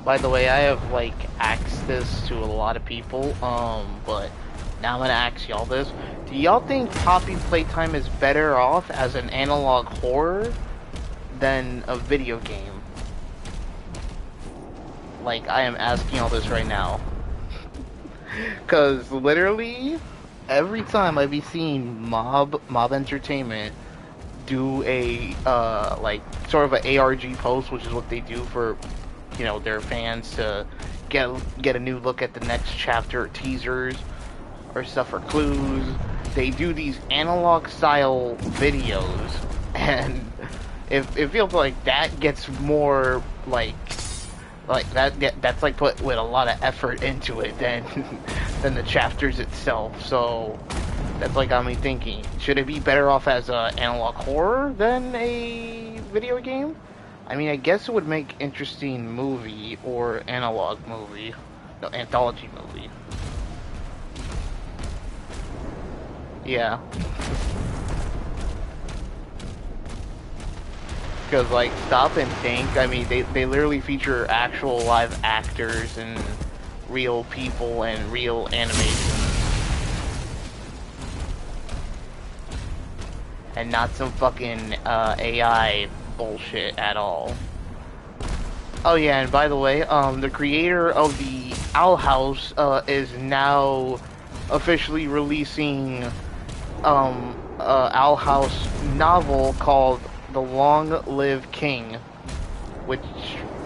by the way, I have like asked this to a lot of people, but now I'm gonna ask y'all this. Do y'all think Poppy Playtime is better off as an analog horror than a video game? Like, I am asking all this right now. Cause literally, every time I be seeing Mob Entertainment do a, like, sort of an ARG post, which is what they do for, you know, their fans to get a new look at the next chapter, teasers, or stuff, or clues. They do these analog style videos, and it feels like that gets more, like that's like put with a lot of effort into it than the chapters itself. So that's like got me thinking, should it be better off as an analog horror than a video game? I mean, I guess it would make interesting movie or analog movie, no, anthology movie. Yeah. Because, like, stop and think, I mean, they literally feature actual live actors and real people and real animation. And not some fucking AI bullshit at all. Oh yeah, and by the way, the creator of the Owl House is now officially releasing Owl House novel called The Long Live King, which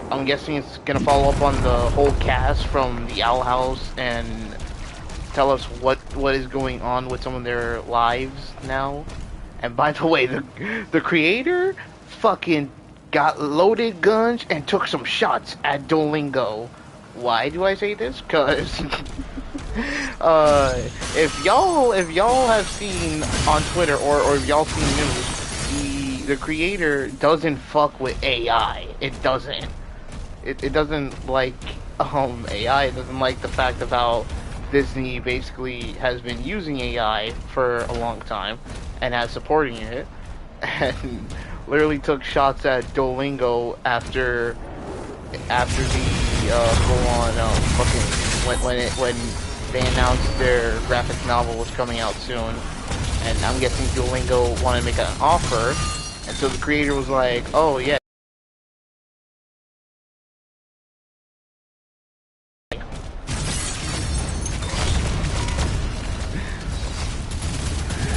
I'm guessing is gonna follow up on the whole cast from the Owl House and tell us what is going on with some of their lives now. And by the way, the creator fucking got loaded guns and took some shots at Duolingo. Why do I say this? Cause if y'all have seen on Twitter or if y'all seen news, the creator doesn't fuck with AI. It doesn't. It doesn't like AI. It doesn't like the fact of how Disney basically has been using AI for a long time and has supporting it, and literally took shots at Duolingo after the full-on fucking when they announced their graphic novel was coming out soon, and I'm guessing Duolingo wanted to make an offer, and so the creator was like, oh yeah.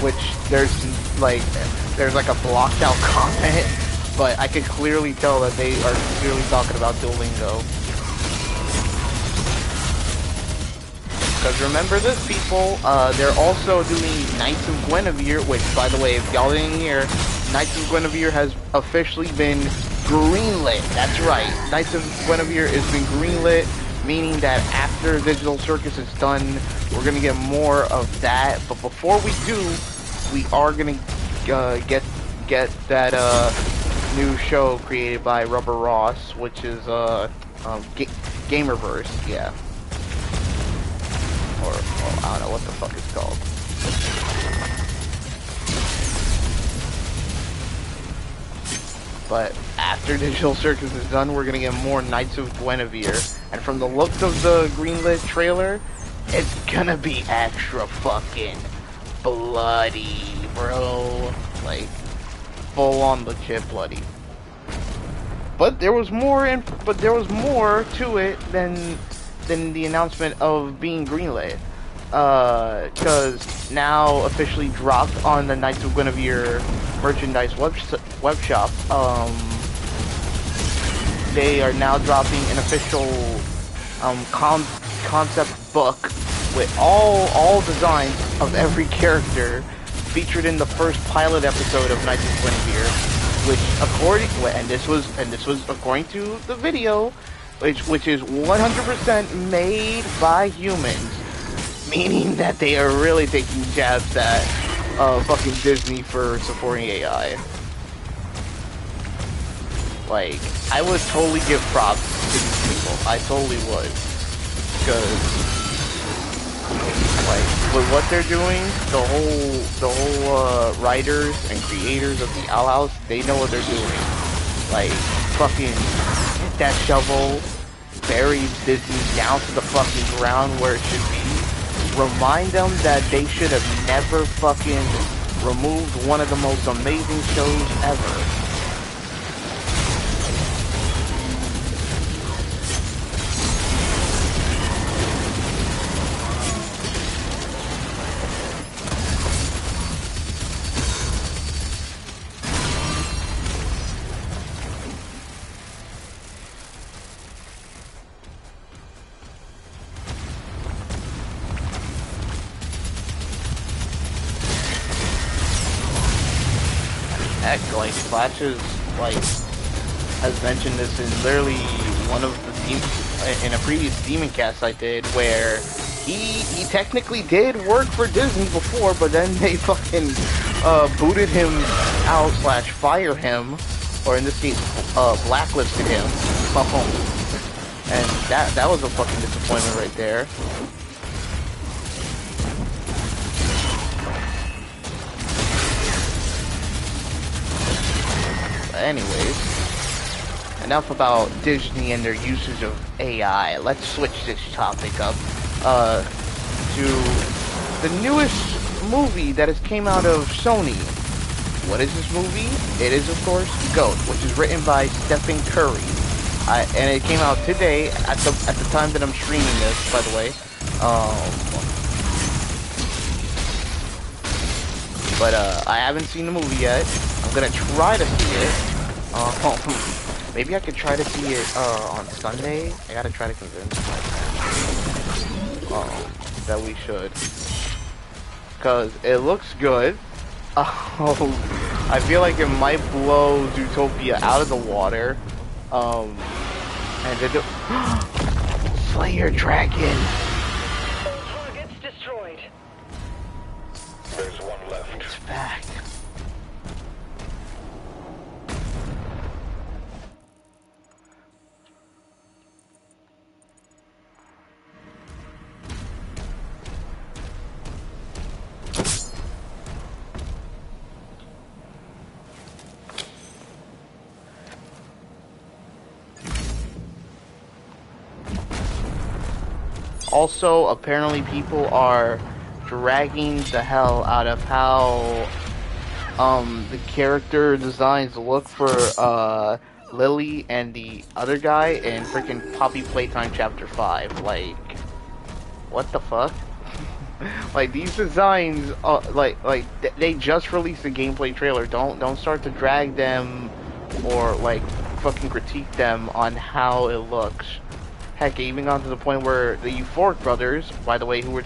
Which there's like a blocked out comment, but I could clearly tell that they are clearly talking about Duolingo. Because remember this, people, they're also doing Knights of Guinevere, which, by the way, if y'all didn't hear, Knights of Guinevere has officially been greenlit. That's right, Knights of Guinevere has been greenlit, meaning that after Digital Circus is done, we're gonna get more of that. But before we do, we are gonna get that new show created by Rubber Ross, which is Gamerverse, yeah. Or I don't know what the fuck it's called. But after Digital Circus is done, we're gonna get more Knights of Guinevere. And from the looks of the greenlit trailer, it's gonna be extra fucking bloody, bro. Like, full on legit bloody. But there was more to it than the announcement of being greenlit. Because now officially dropped on the Knights of Guinevere merchandise web shop. They are now dropping an official concept book with all designs of every character featured in the first pilot episode of Knights of Guinevere, which this was according to the video, which is 100% made by humans, meaning that they are really taking jabs at fucking Disney for supporting AI. Like, I would totally give props to these people. I totally would. Because, like, with what they're doing, the whole writers and creators of the Owl House, they know what they're doing. Like, fucking hit that shovel, buried Disney down to the fucking ground where it should be. Remind them that they should have never fucking removed one of the most amazing shows ever. Like Flashes, like, has mentioned this in literally one of the in a previous Demon Cast I did, where he technically did work for Disney before, but then they fucking booted him out / fire him, or in this case blacklisted him, and that was a fucking disappointment right there. Anyways, enough about Disney and their usage of AI. Let's switch this topic up to the newest movie that has came out of Sony. What is this movie? It is, of course, GOAT, which is written by Stephen Curry. And it came out today at the time that I'm streaming this, by the way. But I haven't seen the movie yet. I'm gonna try to see it. Maybe I could try to see it on Sunday. I gotta try to convince that we should, cause it looks good. I feel like it might blow Zootopia out of the water. And it Slayer Dragon. Targets destroyed. There's one left. It's back. Also, apparently people are dragging the hell out of how the character designs look for Lily and the other guy in freaking Poppy Playtime Chapter 5. Like, what the fuck? Like, these designs, they just released a gameplay trailer. Don't start to drag them or like fucking critique them on how it looks. Heck, even gone to the point where the Euphoric Brothers, by the way, who were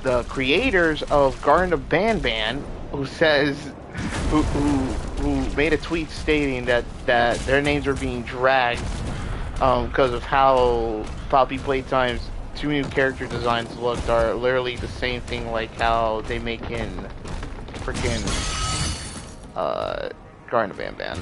the creators of Garden of Banban, who made a tweet stating that their names are being dragged because of how Poppy Playtime's two new character designs looked are literally the same thing like how they make in freaking Garden of Banban.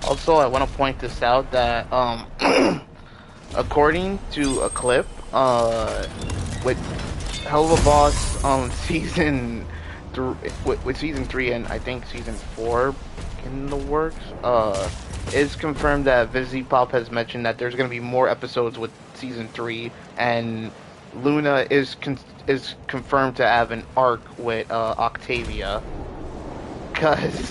Also, I want to point this out that, according to a clip, with Helluva Boss, season 3 and I think season 4 in the works, it's confirmed that Vizzy-Pop has mentioned that there's going to be more episodes with season 3, and Luna is confirmed to have an arc with Octavia, because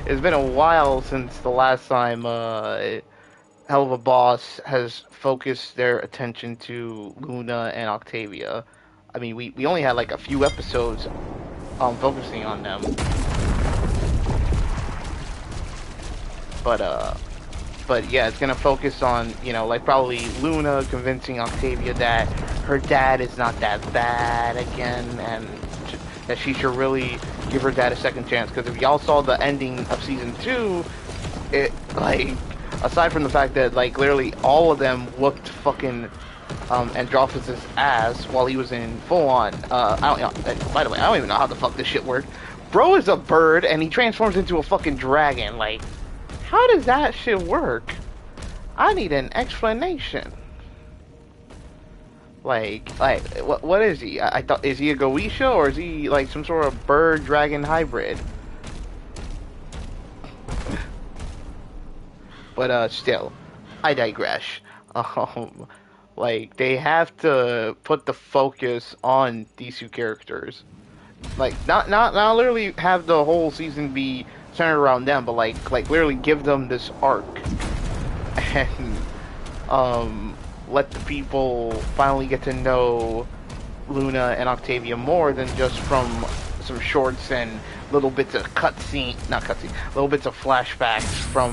it's been a while since the last time Helluva Boss has focused their attention to Luna and Octavia. I mean, we only had like a few episodes focusing on them. But yeah, it's gonna focus on, you know, like probably Luna convincing Octavia that her dad is not that bad again, and that she should really give her dad a second chance. Because if y'all saw the ending of season 2, it, like, aside from the fact that, like, literally all of them whooped fucking Androphis' ass while he was in full-on, I don't, by the way, I don't even know how the fuck this shit worked. Bro is a bird, and he transforms into a fucking dragon. Like, how does that shit work? I need an explanation. Like, what is he? I thought, is he a Goetia, or is he, like, some sort of bird-dragon hybrid? But, still, I digress. Like, they have to put the focus on these two characters. Like, not literally have the whole season be centered around them, but like literally give them this arc. And, let the people finally get to know Luna and Octavia more than just from some shorts and little bits of little bits of flashbacks from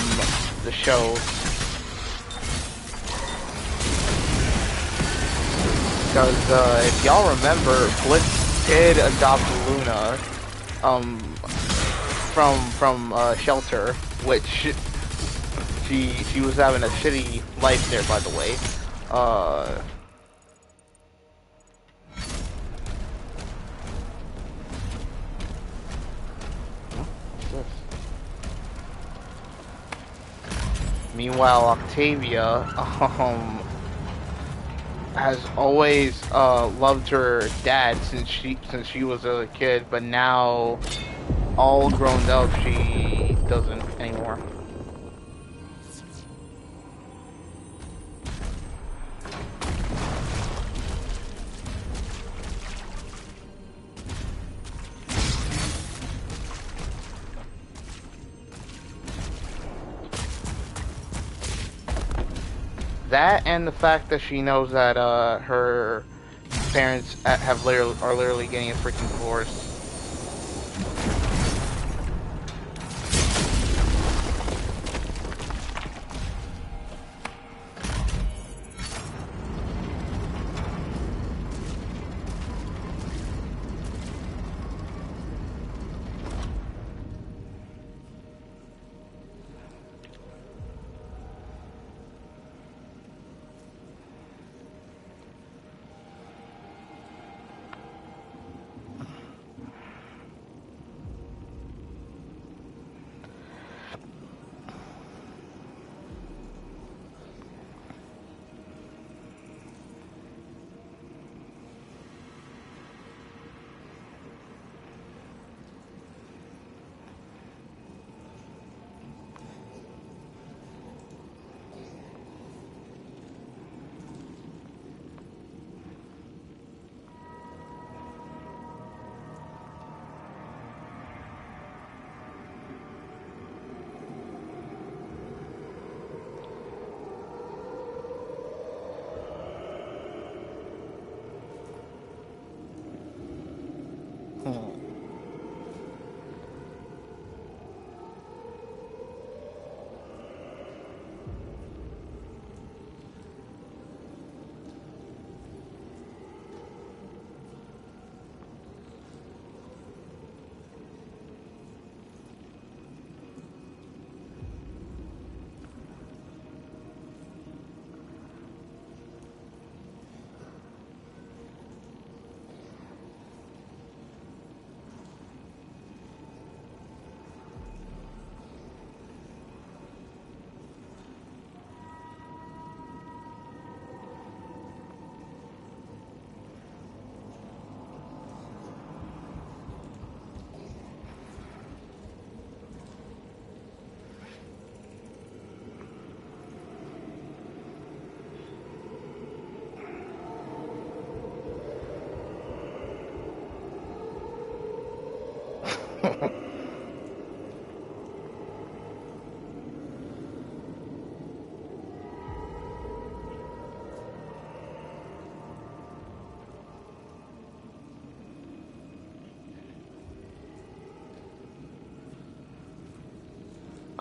the show. Because, if y'all remember, Blitz did adopt Luna, from Shelter, which she was having a shitty life there, by the way. What's this? Meanwhile, Octavia, has always loved her dad since she was a kid, but now, all grown up, she doesn't anymore. That and the fact that she knows that her parents are literally getting a freaking divorce.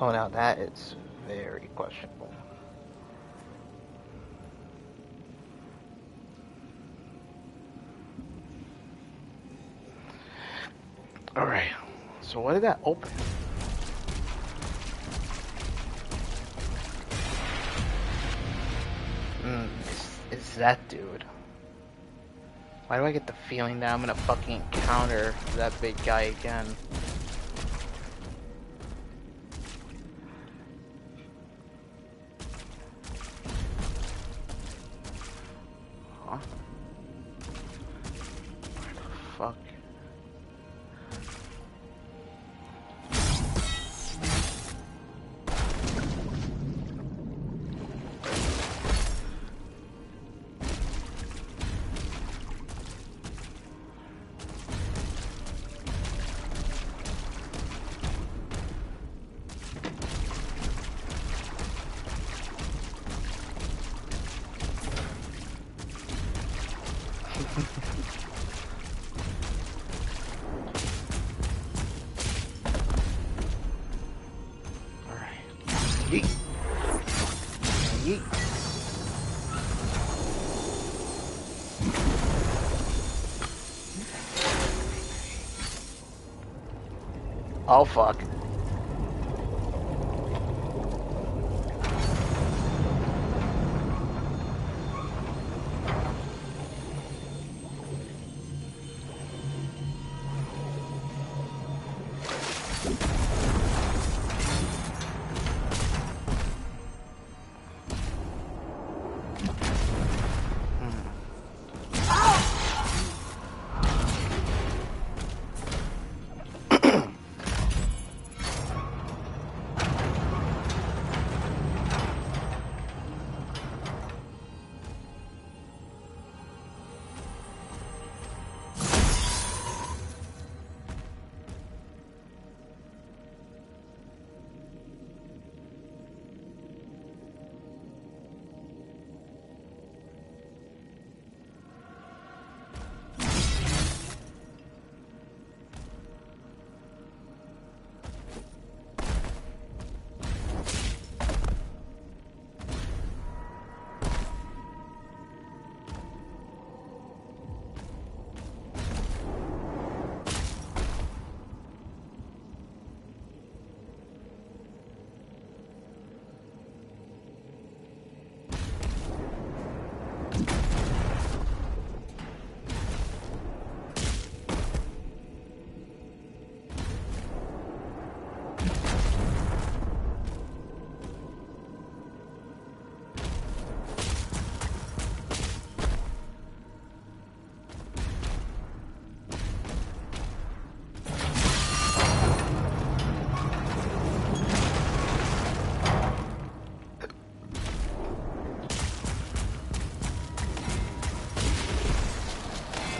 Oh, now that is very questionable. Alright. So what did that open? It's that dude. Why do I get the feeling that I'm gonna fucking encounter that big guy again? Huh? Where the fuck? Yeet. Yeet. Oh fuck.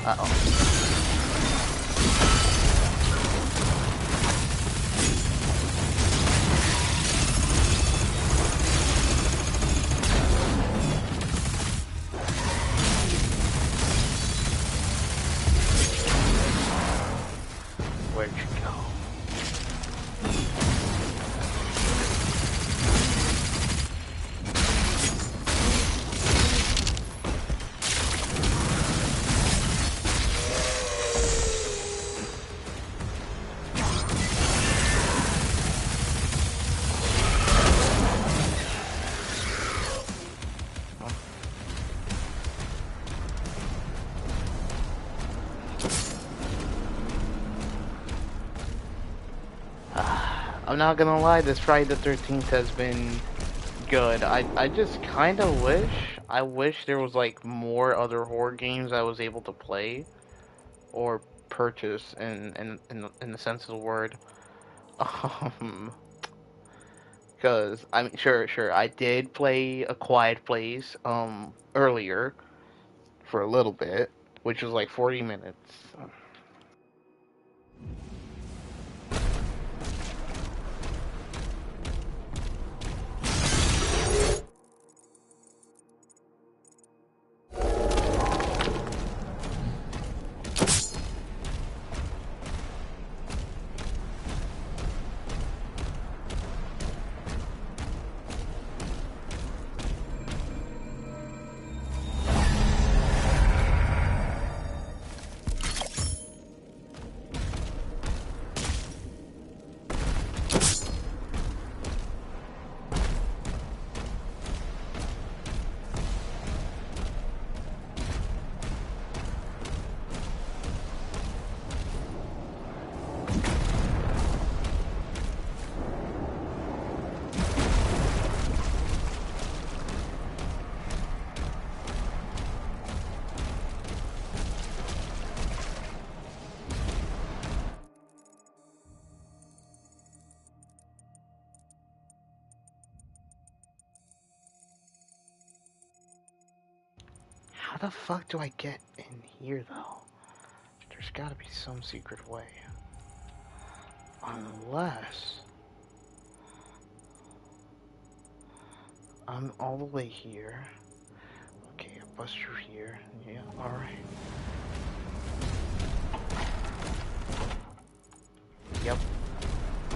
Uh-oh. Where'd you go? I'm not gonna lie, this Friday the 13th has been good. I just kind of wish there was like more other horror games I was able to play or purchase in the sense of the word. Because I mean, sure, I did play A Quiet Place earlier for a little bit, which was like 40 minutes. the fuck do I get in here, though? There's gotta be some secret way. Unless... I'm all the way here. Okay, I bust through here. Yeah, alright. Yep.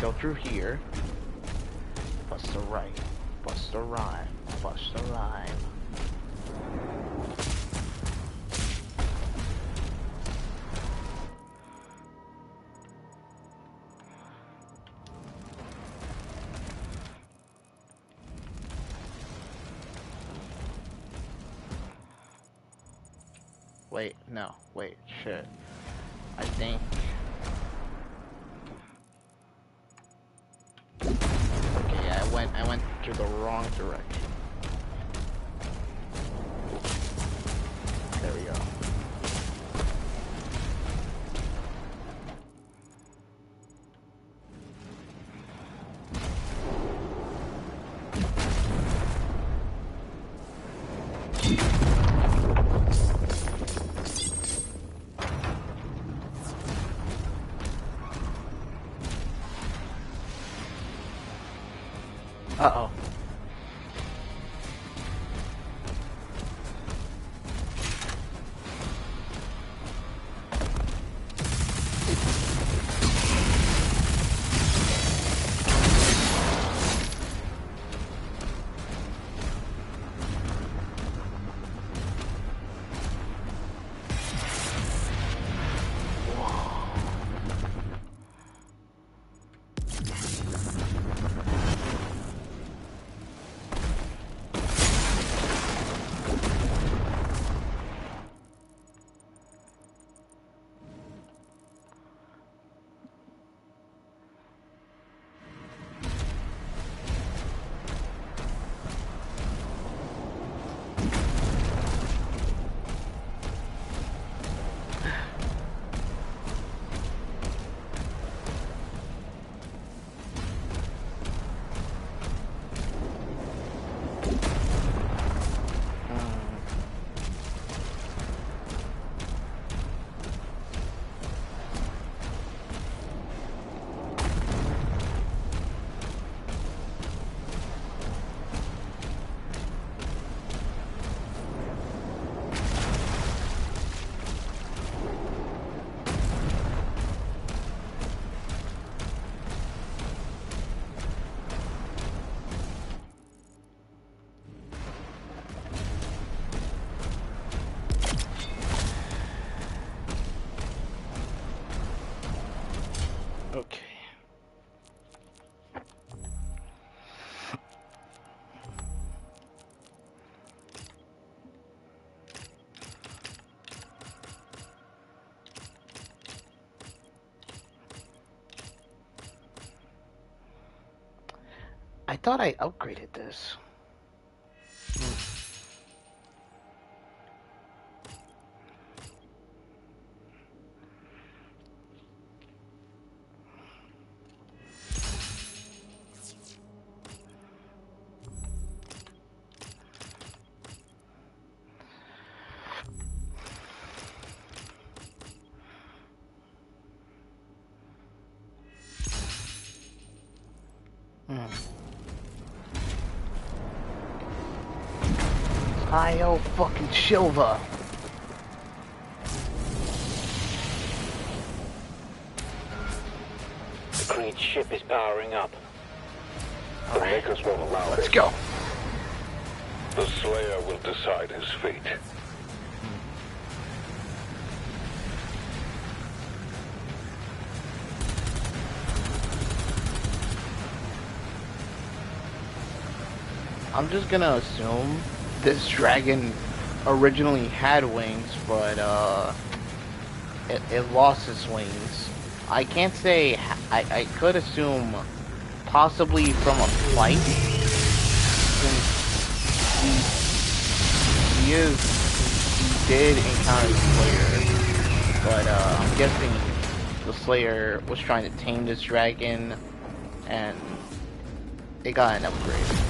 Go through here. Bust the right. Bust the right. Bust the right. Wait, no, wait, shit. I think... Okay, I went to the wrong direction. There we go. Uh-oh. Okay. I thought I upgraded this. Io fucking Silva. The Creed ship is powering up. The Makers won't allow it. Let's go. The Slayer will decide his fate. I'm just gonna assume this dragon originally had wings, but it lost its wings. I can't say. I could assume possibly from a flight, since he did encounter the Slayer, but I'm guessing the Slayer was trying to tame this dragon, and it got an upgrade.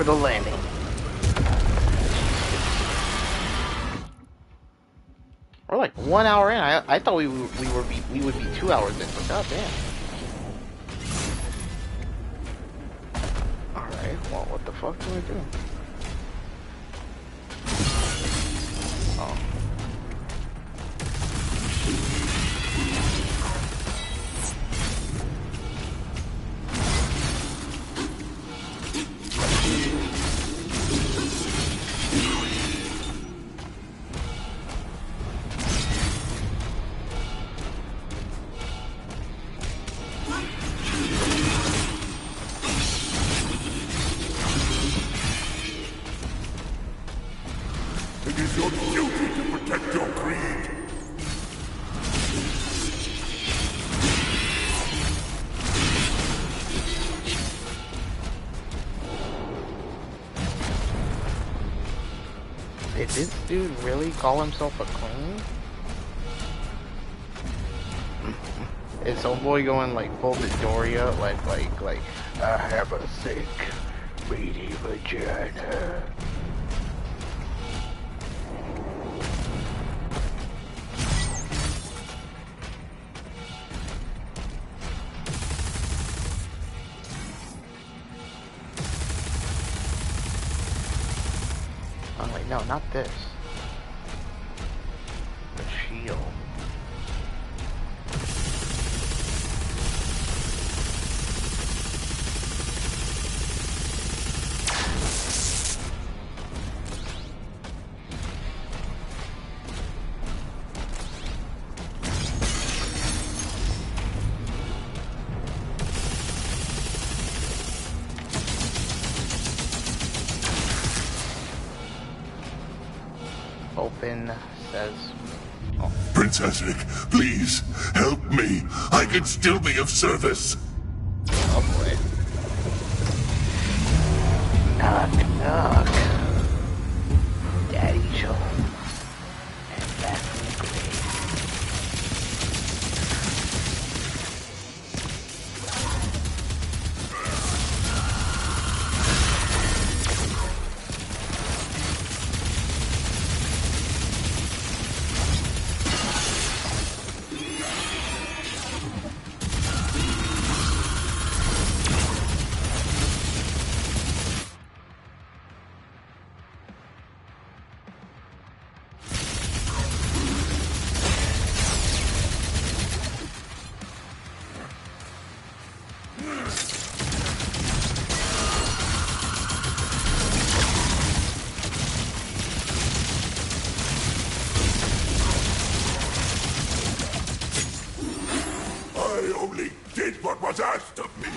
the landing. We're like 1 hour in. I thought we would be 2 hours in, but goddamn. Alright, well, what the fuck do I do? Oh. It is your duty to protect your creed. Did this dude really call himself a queen? Is homeboy going like full Midoriya, like I have a thick, meaty vagina. oh wait, no, not this. The shield. Open says. Oh, Princess Rick, please, help me. I can still be of service. oh boy. Knock, knock. Daddy's home. And back from the grave. I only did what was asked of me.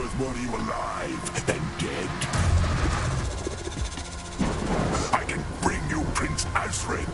worth more to you alive than dead. I can bring you Prince Azrin.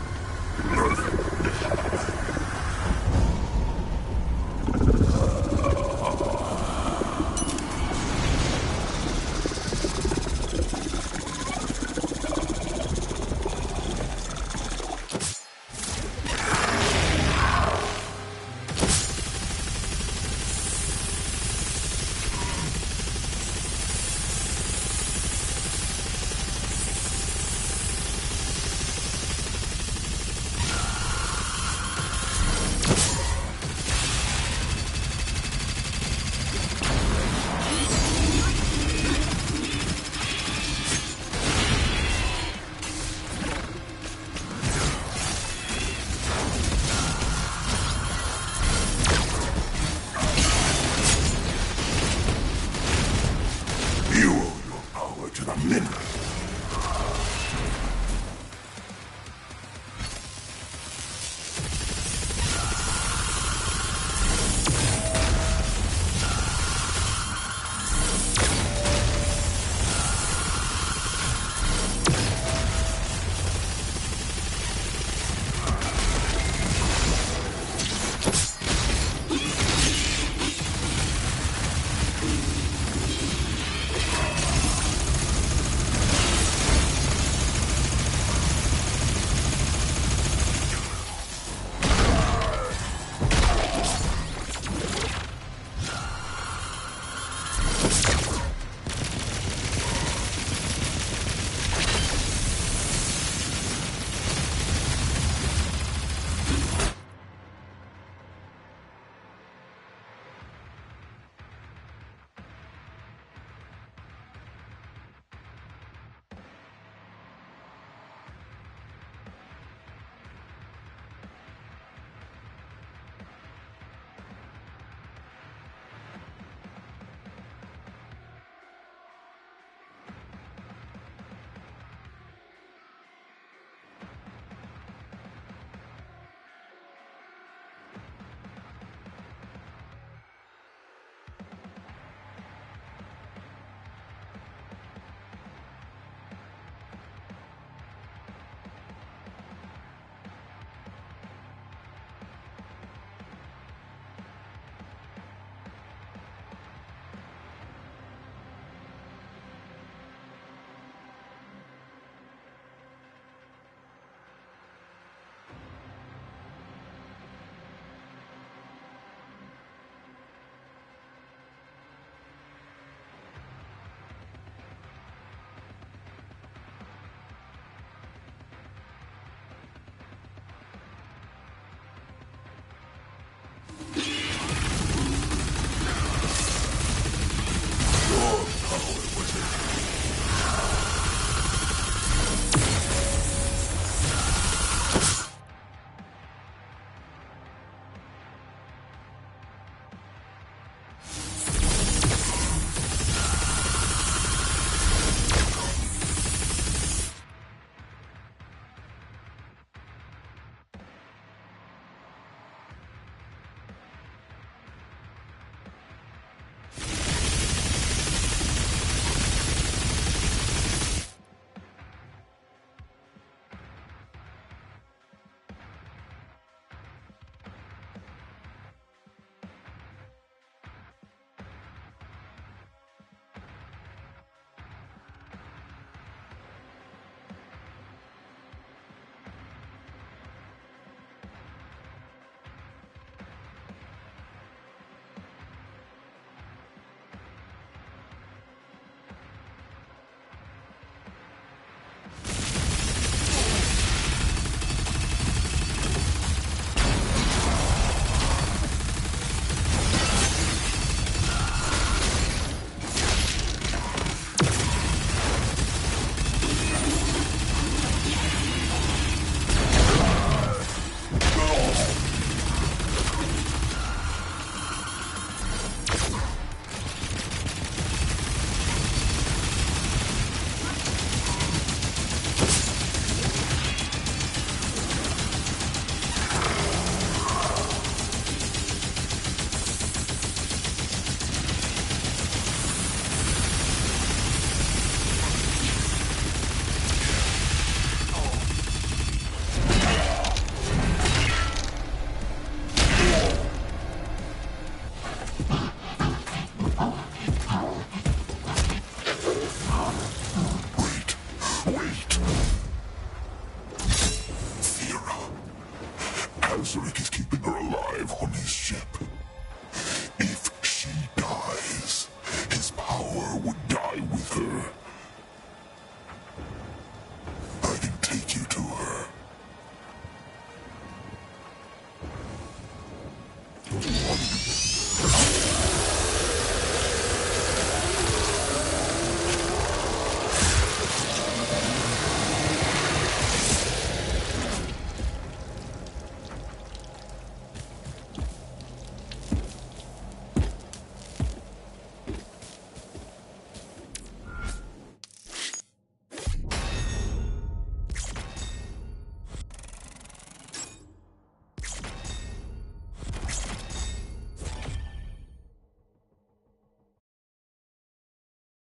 You owe your power to the Minna.